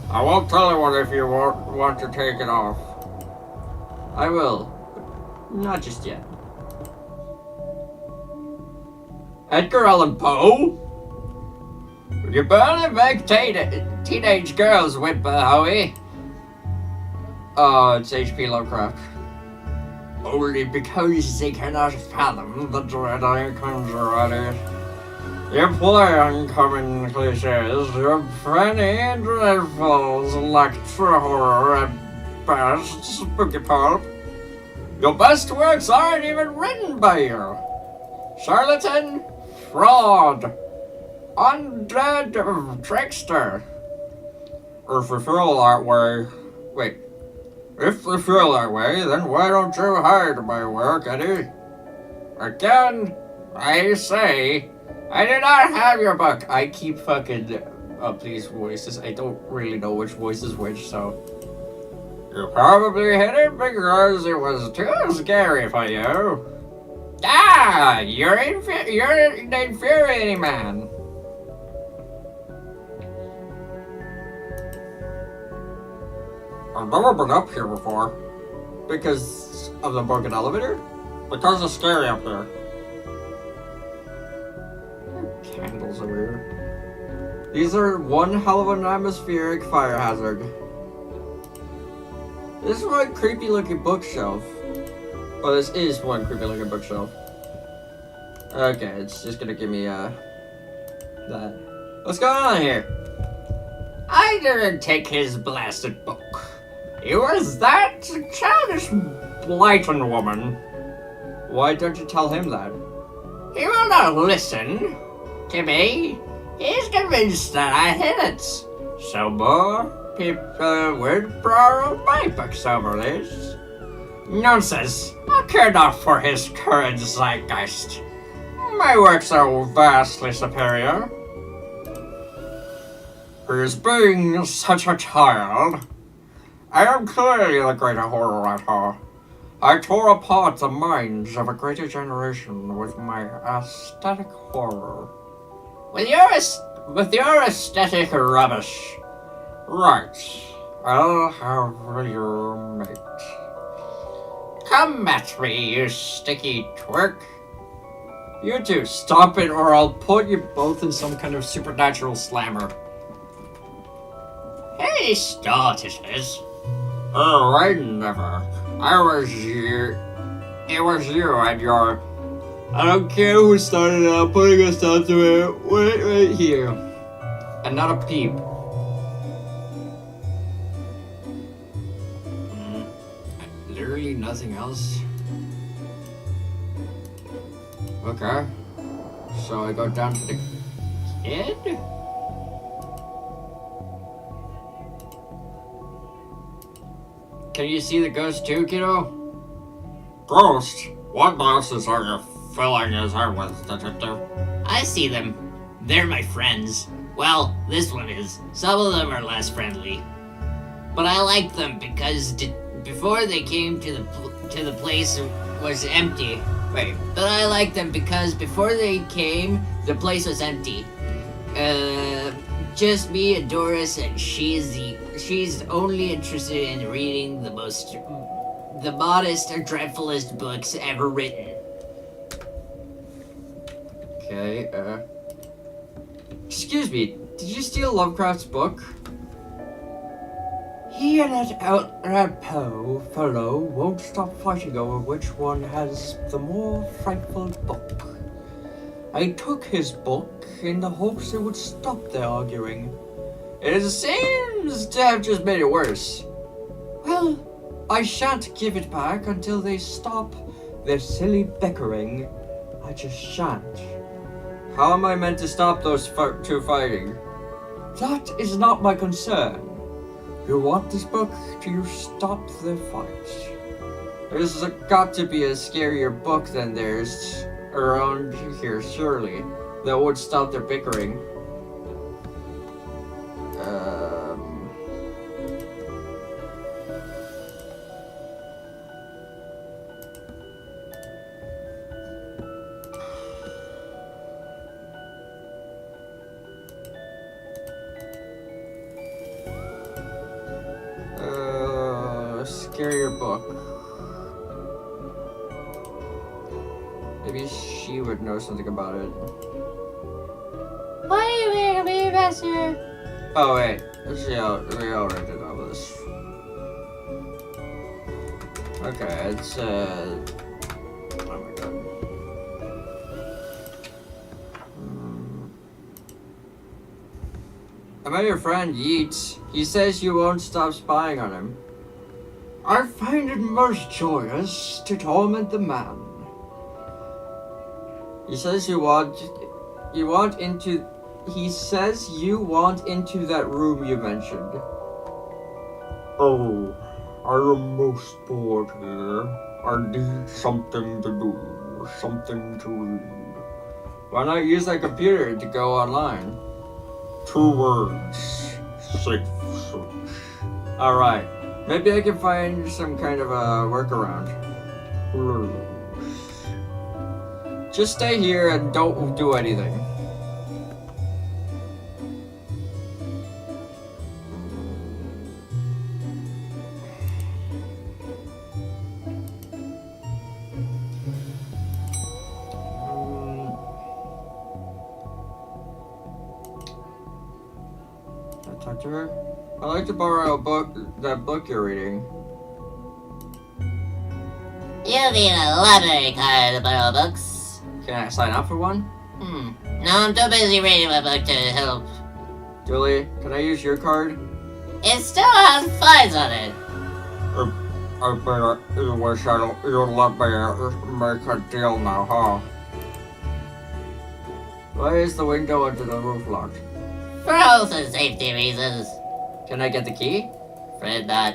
I won't tell anyone if you want to take it off. I will. Not just yet. Edgar Allan Poe? You barely make teenage girls whimper, Howie. It's H.P. Lovecraft. Only because they cannot fathom the dread I conjure at it. You play uncommon cliches, your penny dreadfuls, lecture horror at best, spooky pulp. Your best works aren't even written by you. Charlatan, fraud, undead trickster. If you feel that way, if you feel that way, then why don't you hide my work, Eddie? Again, I say, I do not have your book. I keep fucking up these voices. I don't really know which voice is which, so. You probably hid it because it was too scary for you. Ah, you're an infuriating man. I've never been up here before. Because of the broken elevator? Because it's scary up there. Candles are weird. These are one hell of an atmospheric fire hazard. This is one creepy looking bookshelf. Well, this is one creepy looking bookshelf. Okay, it's just gonna give me that. What's going on here? I didn't take his blasted book. It was that childish Blighton woman. Why don't you tell him that? He will not listen to me. He's convinced that I hid it. So more people would borrow my books over this. Nonsense. I care not for his current zeitgeist. My works are vastly superior. For his being such a child, I am clearly the greater horror writer. I tore apart the minds of a greater generation with my aesthetic horror. With your aesthetic rubbish, Right. I'll have your mate. Come at me, you sticky twerk. You two, stop it or I'll put you both in some kind of supernatural slammer. Hey, start it is. Oh, I never. I was you. It was you and your... I don't care who started it, I'm putting a stop to it right here. And not a peep. Literally nothing else. Okay. So I go down to the kid? Can you see the ghost too, kiddo? Ghost? What glasses are you filling his head with, detective? I see them. They're my friends. Well, this one is. Some of them are less friendly. But I like them because before they came to the place was empty. Wait. But I like them because before they came, the place was empty. Just me and Doris, and she's only interested in reading the modest or dreadfulest books ever written. Okay, excuse me, did you steal Lovecraft's book? He and that Poe fellow won't stop fighting over which one has the more frightful book. I took his book in the hopes it would stop their arguing. It seems to have just made it worse. Well, I shan't give it back until they stop their silly bickering. I just shan't. How am I meant to stop those two fighting? That is not my concern. You want this book to stop their fight. There's got to be a scarier book than theirs around here, surely, that would stop their bickering. Scarier book. Maybe she would know something about it. What do you mean, me, Master? Oh wait, we already did all this. Okay, it's oh my god. I met your friend Yeats. He says you won't stop spying on him. I find it most joyous to torment the man. He says you want into that room you mentioned. Oh, I am most bored here. I need something to do, something to read. Why not use that computer to go online? 2 words. Safe search. Alright. Maybe I can find some kind of a workaround. Clues. Just stay here and don't do anything. Can I talk to her? I'd like to borrow that book you're reading. You need a library card to borrow books. Can I sign up for one? No, I'm too busy reading my book to help. Julie, can I use your card? It still has flies on it. I bet you wish you'd let me make a deal now, huh? Why is the window under the roof locked? For health and safety reasons. Can I get the key? Fred not.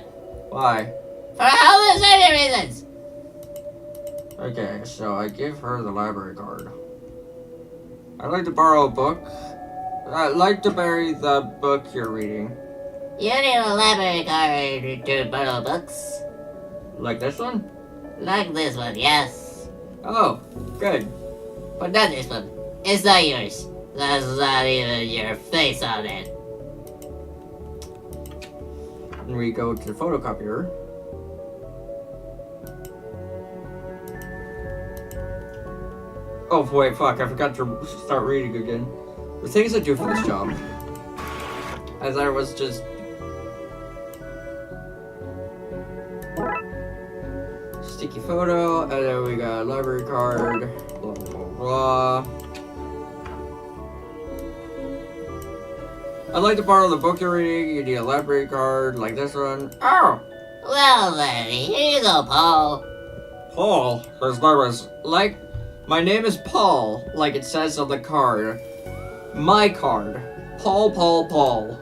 Why? For health and safety reasons. Okay, so I give her the library card. I'd like to borrow a book. I'd like to bury the book you're reading. You need a library card to borrow books. Like this one? Like this one, yes. Oh, good. But not this one. It's not yours. There's not even your face on it. and we go to the photocopier. Oh wait, fuck, I forgot to start reading again. The things I do for this job. As I was just... Sticky photo, and then we got a library card, blah blah blah. I'd like to borrow the book you're reading. You need a library card, like this one. Oh! Well then, here you go, Paul. Paul? His name is... Like... My name is Paul, like it says on the card. My card. Paul, Paul, Paul.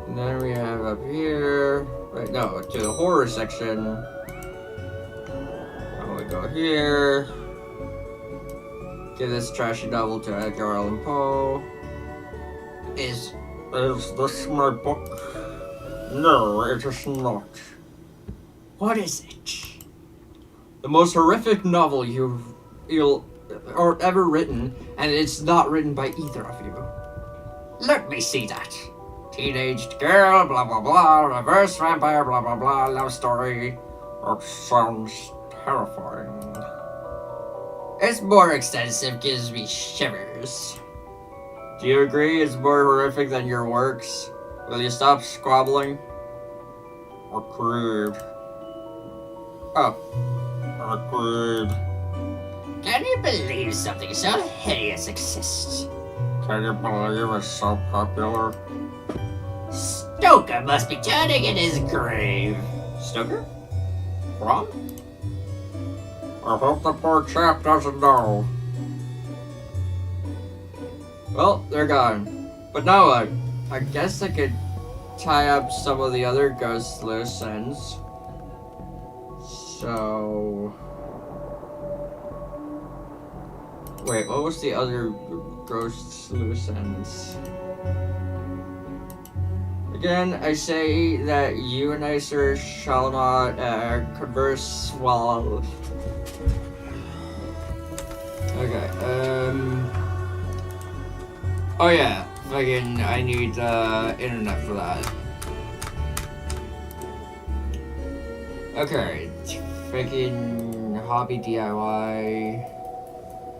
And then we have up here... Right, no, to the horror section. And we go here. Give this trashy novel to Edgar Allan Poe. Is this my book? No, it is not. What is it? The most horrific novel you'll or ever written, and it's not written by either of you. Let me see that. Teenaged girl, blah blah blah, reverse vampire, blah blah blah, love story. That sounds terrifying. It's more extensive, gives me shivers. Do you agree it's more horrific than your works? Will you stop squabbling? Agreed. Oh. Agreed. Can you believe something so hideous exists? Can you believe it's so popular? Stoker must be turning in his grave. Stoker? Ron? I hope the poor chap doesn't know. Well, they're gone. But now what? I guess I could tie up some of the other ghost loose ends. So... Wait, what was the other ghost loose ends? Again, I say that you and I, sir, shall not converse while... Okay, oh yeah, fucking, I need, internet for that. Okay, freaking hobby DIY.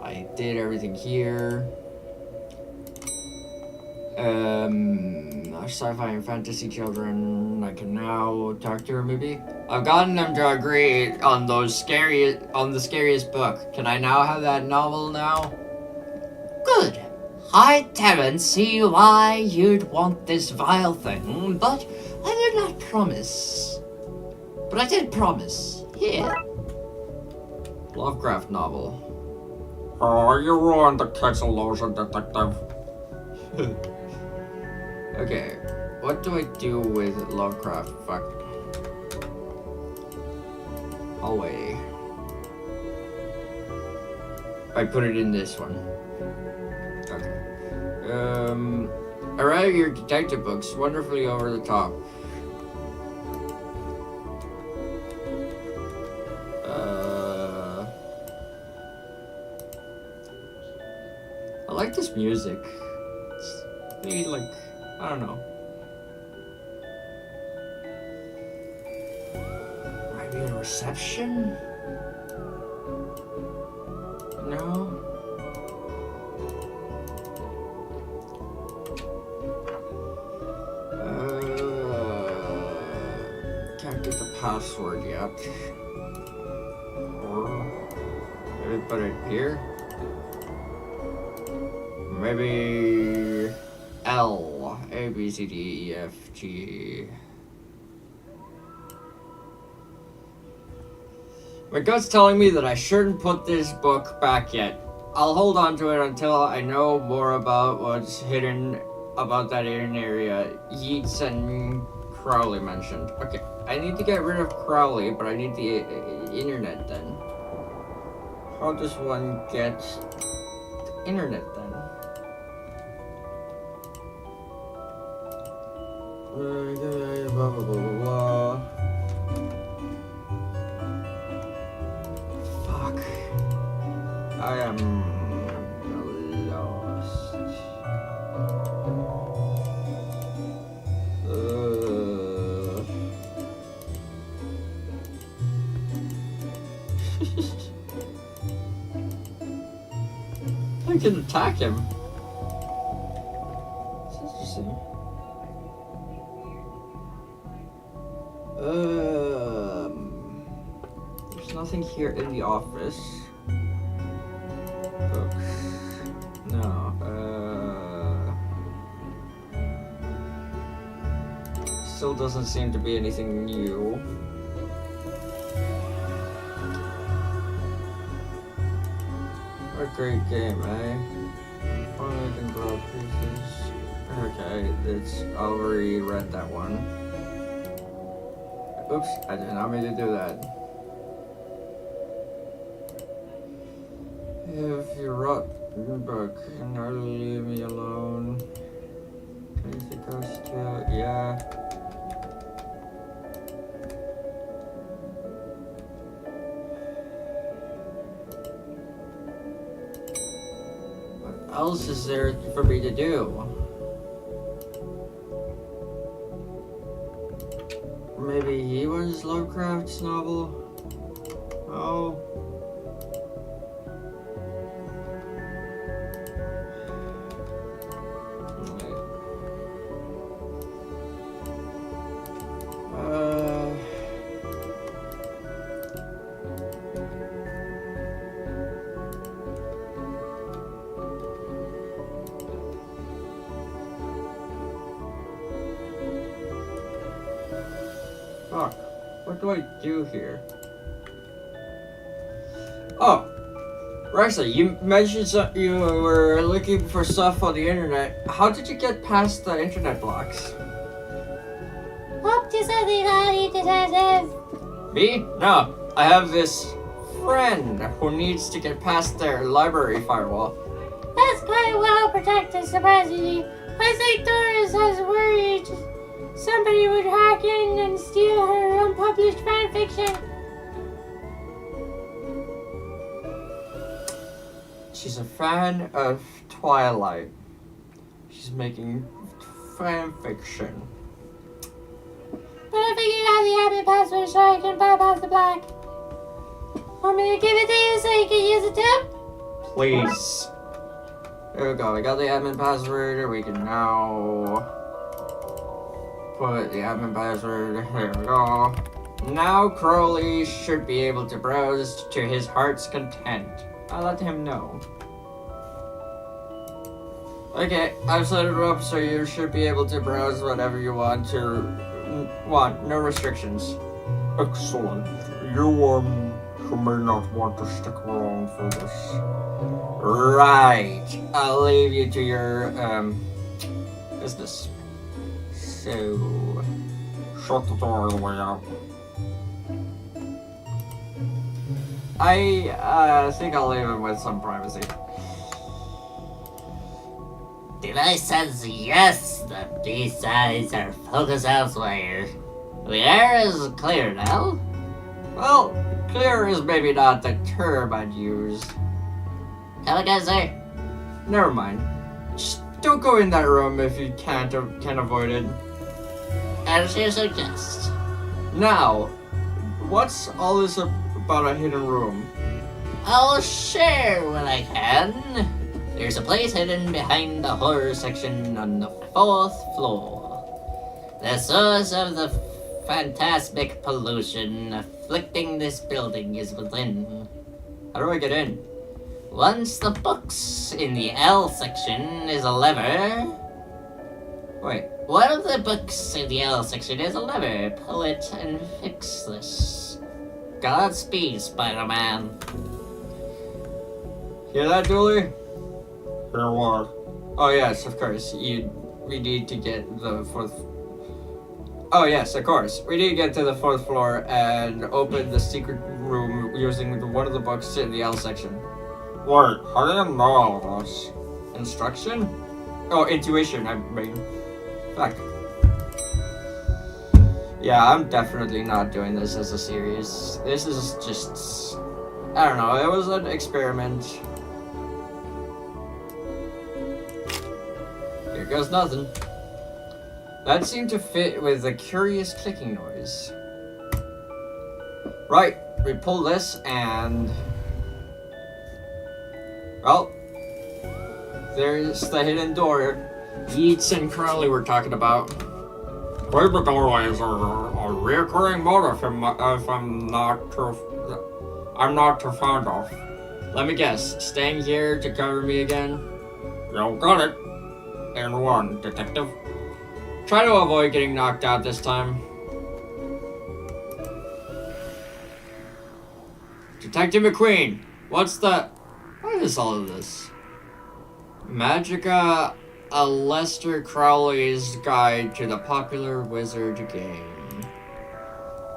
I did everything here. Sci-fi and fantasy children, I can now talk to her maybe? I've gotten them to agree on the scariest book. Can I now have that novel now? Good. I don't see why you'd want this vile thing, but I did not promise. But I did promise. Here. Lovecraft novel. Oh, you ruined the kid's illusion, detective. Okay, what do I do with Lovecraft? Fuck. Hallway. I put it in this one. Okay. I read your detective books, wonderfully over the top. I like this music. It's really like, I don't know. Maybe a reception? No? Can't get the password yet. Or maybe put it here? Maybe L, A, B, C, D, E, F, G. My gut's telling me that I shouldn't put this book back yet. I'll hold on to it until I know more about what's hidden about that hidden area Yeats and Crowley mentioned. Okay, I need to get rid of Crowley, but I need the internet then. How does one get the internet then? Blah, blah, blah, blah, blah. Fuck. I am lost. I can attack him. It's interesting. There's nothing here in the office. Books. No. Still doesn't seem to be anything new. What a great game, eh? Finally can draw pieces. Okay, it's already read that one. Oops, I did not mean to do that. If you rot your book, now leave me alone. Please the ghost too. Yeah. What else is there for me to do? Maybe he was Lovecraft's novel? Oh. Fuck. What do I do here? Oh, Rexa, you mentioned you were looking for stuff on the internet. How did you get past the internet blocks? Up to something naughty, detective. Me? No. I have this friend who needs to get past their library firewall. That's quite well protected, surprisingly. I think Doris has worried somebody would hack in and steal her unpublished fanfiction. She's a fan of Twilight. She's making fan fiction. But I figured out the admin password so I can bypass the block. Want me to give it to you so you can use it too? Please. There we go. We got the admin password. We can now put the admin password. There we go. Now Crowley should be able to browse to his heart's content. I'll let him know. Okay, I've set it up so you should be able to browse whatever you want no restrictions. Excellent. You, may not want to stick around for this. Right. I'll leave you to your, business. So, Shut the door on the way out. I think I'll leave him with some privacy. Device says yes, the B-sides are focused elsewhere. The air is clear now. Well, clear is maybe not the term I'd use. Come again, sir? Never mind. Just don't go in that room if you can't avoid it. As you suggest. Now, what's all this about a hidden room? I'll share what I can. There's a place hidden behind the horror section on the 4th floor. The source of the phantasmic pollution afflicting this building is within. How do I get in? Once the books in the L section is a lever. Wait. One of the books in the L section is a lever. Pull it and fix this. Godspeed, Spider-Man. Hear that, Dooley? Here what? Oh yes, of course. We need to get the 4th. Oh yes, of course. We need to get to the 4th floor and open the secret room using one of the books in the L section. Wait, how do you know all this? Instruction? Oh, intuition, I mean. Fuck. Yeah, I'm definitely not doing this as a series. This is just... I don't know, it was an experiment. Here goes nothing. That seemed to fit with the curious clicking noise. Right, we pull this and... Well, there's the hidden door Yeats and Crowley were talking about. Creepy doorways are a recurring motive if I'm not too fond of. Let me guess, staying here to cover me again? You got it. And one, detective. Try to avoid getting knocked out this time. Detective McQueen, what is all of this? Magica, Aleister Crowley's Guide to the Popular Wizard Game.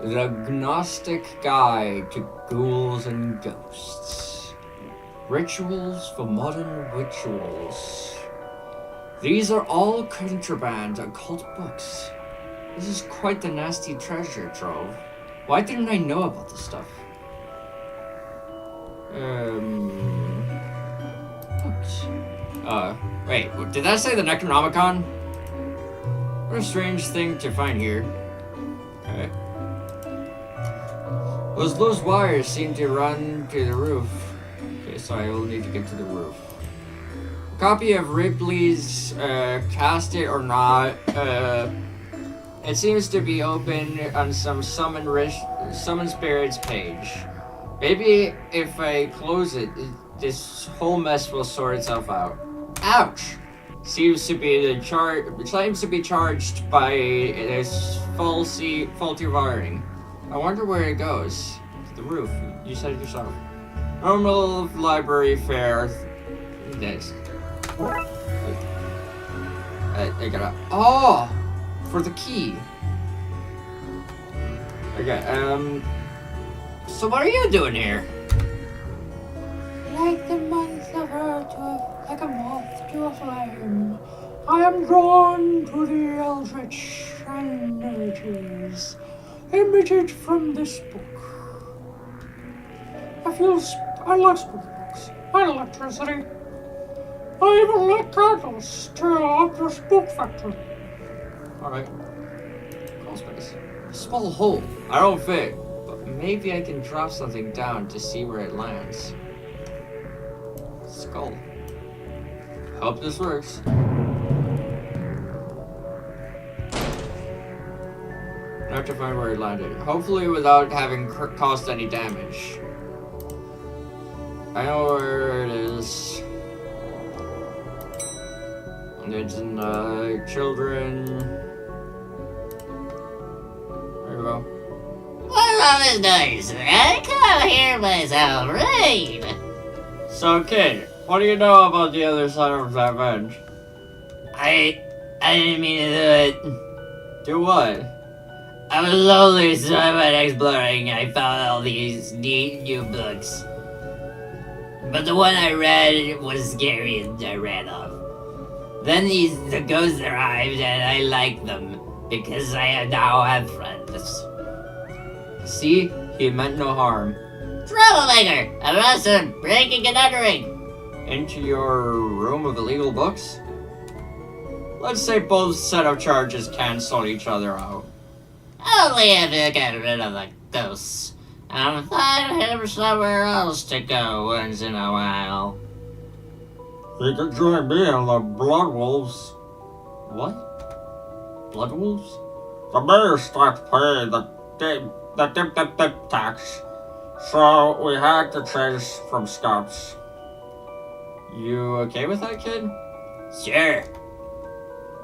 The Gnostic Guide to Ghouls and Ghosts. Rituals for Modern Rituals. These are all contraband occult books. This is quite the nasty treasure trove. Why didn't I know about this stuff? Books. Wait, did that say the Necronomicon? What a strange thing to find here. Okay. Those wires seem to run to the roof. Okay, so I will need to get to the roof. Copy of Ripley's Cast It or Not. It seems to be open on some Summon Spirits page. Maybe if I close it, this whole mess will sort itself out. Ouch! Seems to be claims to be charged by this faulty wiring. I wonder where it goes. The roof. You said it yourself. Normal library fare. This. I gotta. Oh, for the key. Okay. So what are you doing here? Like the month of Earth, like a moth to a flame, I am drawn to the eldritch energies emitted from this book. I like spooky books and electricity. I even like candles to up this book factory. Alright. Crawl space. Small hole. I don't fit. But maybe I can drop something down to see where it lands. Skull. Hope this works. I have to find where it landed. Hopefully without having caused any damage. I know where it is. It's in the children. There we go. What's all this noise? I can't hear myself read. So, kid, what do you know about the other side of that vent? I didn't mean to do it. Do what? I was lonely, so I went exploring. I found all these neat new books. But the one I read was scary and I ran off. Then the ghosts arrived and I liked them because I now have friends. See? He meant no harm. Troublemaker! Arrested! Breaking and entering! Into your room of illegal books? Let's say both set of charges cancel each other out. Only if you get rid of the ghosts. And find him somewhere else to go once in a while. You could join me on the Blood Wolves. What? Blood wolves? The mayor stopped paying the tax, so we had to change from scouts. You okay with that, kid? Sure.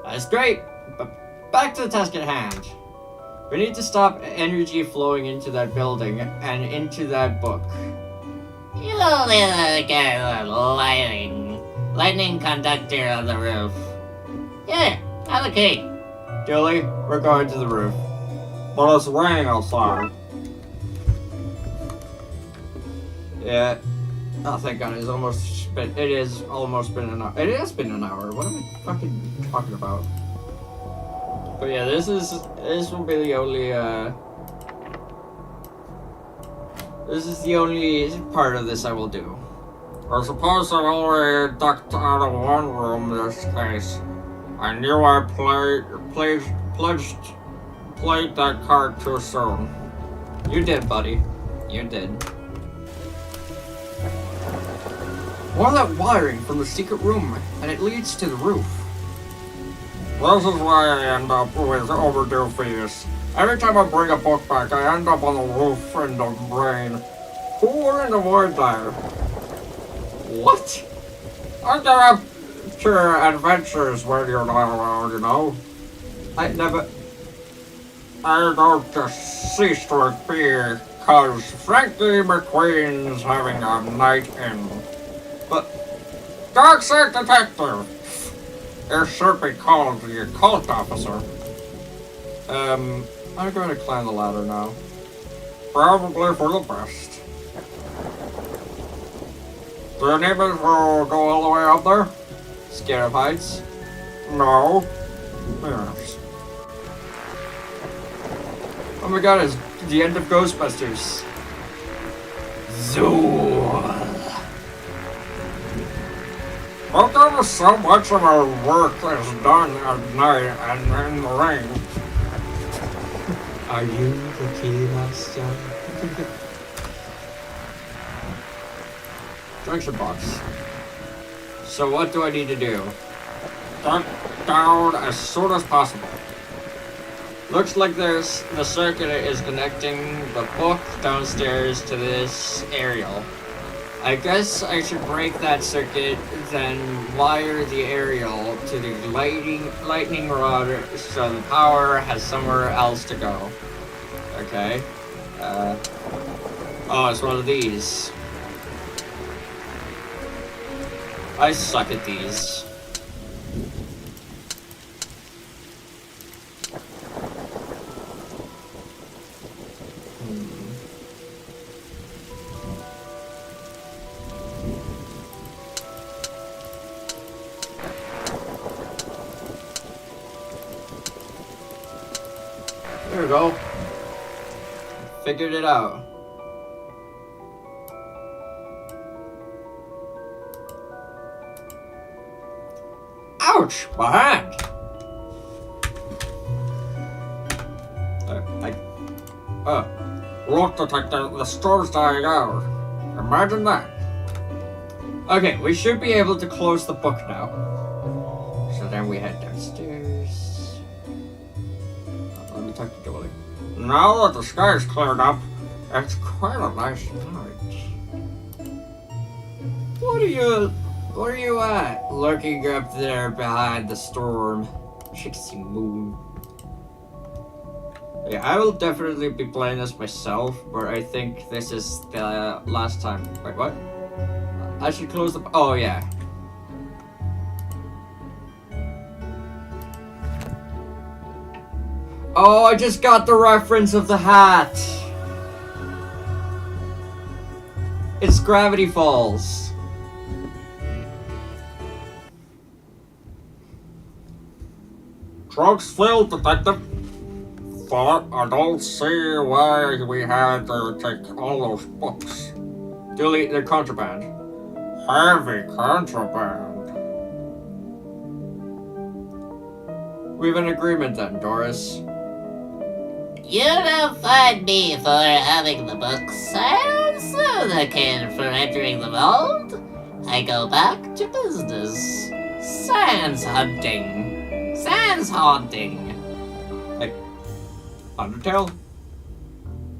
That's great, but back to the task at hand. We need to stop energy flowing into that building and into that book. You only look at the lightning conductor on the roof. Here, have a key. Julie, we're going to the roof. But it's raining outside. Yeah. Oh, thank God, it is almost been an hour. It has been an hour. What am I fucking talking about? But yeah, this will be the only, this is the only part of this I will do. I suppose I've already ducked out of one room in this case. I knew I played that card too soon. You did, buddy. You did. All that wiring from the secret room, and it leads to the roof. This is why I end up with overdue fees. Every time I bring a book back, I end up on the roof in the rain. Who wouldn't avoid that? What? I get up to adventures when you're not around, you know? I never. I don't just cease to appear, cause Frankie McQueen's having a night in. But Darkside Detective! It should be called the Occult Officer. I'm going to climb the ladder now. Probably for the best. Do you need me to go all the way up there? Scared of heights? No. Yes. Oh my god, it's the end of Ghostbusters. Zool. But there was so much of our work is done at night and in the rain. Are you the key master? Junction box. So what do I need to do? Get down as soon as possible. Looks like the circuit is connecting the book downstairs to this aerial. I guess I should break that circuit, then wire the aerial to the lightning rod so the power has somewhere else to go. Okay. Oh, it's one of these. I suck at these. There we go. Figured it out. Ouch! My hand! Look, Detective, the storm's dying out. Imagine that. Okay, we should be able to close the book now. So then we head downstairs. Let me talk to Jolie. Now that the sky's cleared up, it's quite a nice night. What are you at? Looking up there behind the storm. Trixie Moon. Yeah, I will definitely be playing this myself, but I think this is the last time. Wait, what? I should close the... Oh, yeah. Oh, I just got the reference of the hat. It's Gravity Falls. Trunk's filled, Detective. But I don't see why we had to take all those books. Duly, they're contraband. Heavy contraband. We have an agreement then, Doris. You don't find me for having the books. I am so the kid for entering the vault. I go back to business. Sans hunting. Sans haunting. Undertale?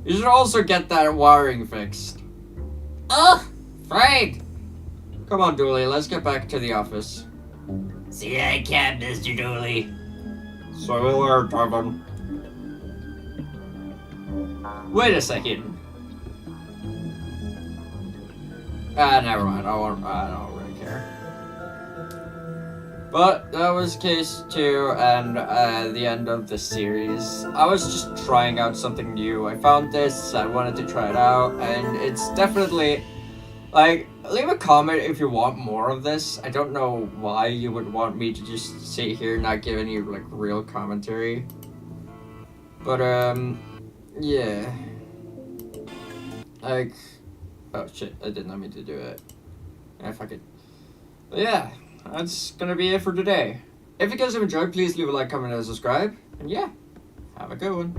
You should also get that wiring fixed. Oh, Frank! Come on, Dooley, let's get back to the office. See, I can't, Mr. Dooley. See you there, Devin. Wait a second. Never mind. I don't really care. But that was case 2 and the end of the series. I was just trying out something new. I found this, I wanted to try it out, and it's definitely, like, leave a comment if you want more of this. I don't know why you would want me to just sit here and not give any, like, real commentary. But, yeah. Like, oh shit, I did not mean to do it. Yeah, fuck it. But yeah. That's gonna be it for today. If you guys have enjoyed, please leave a like, comment, and subscribe. And yeah, have a good one.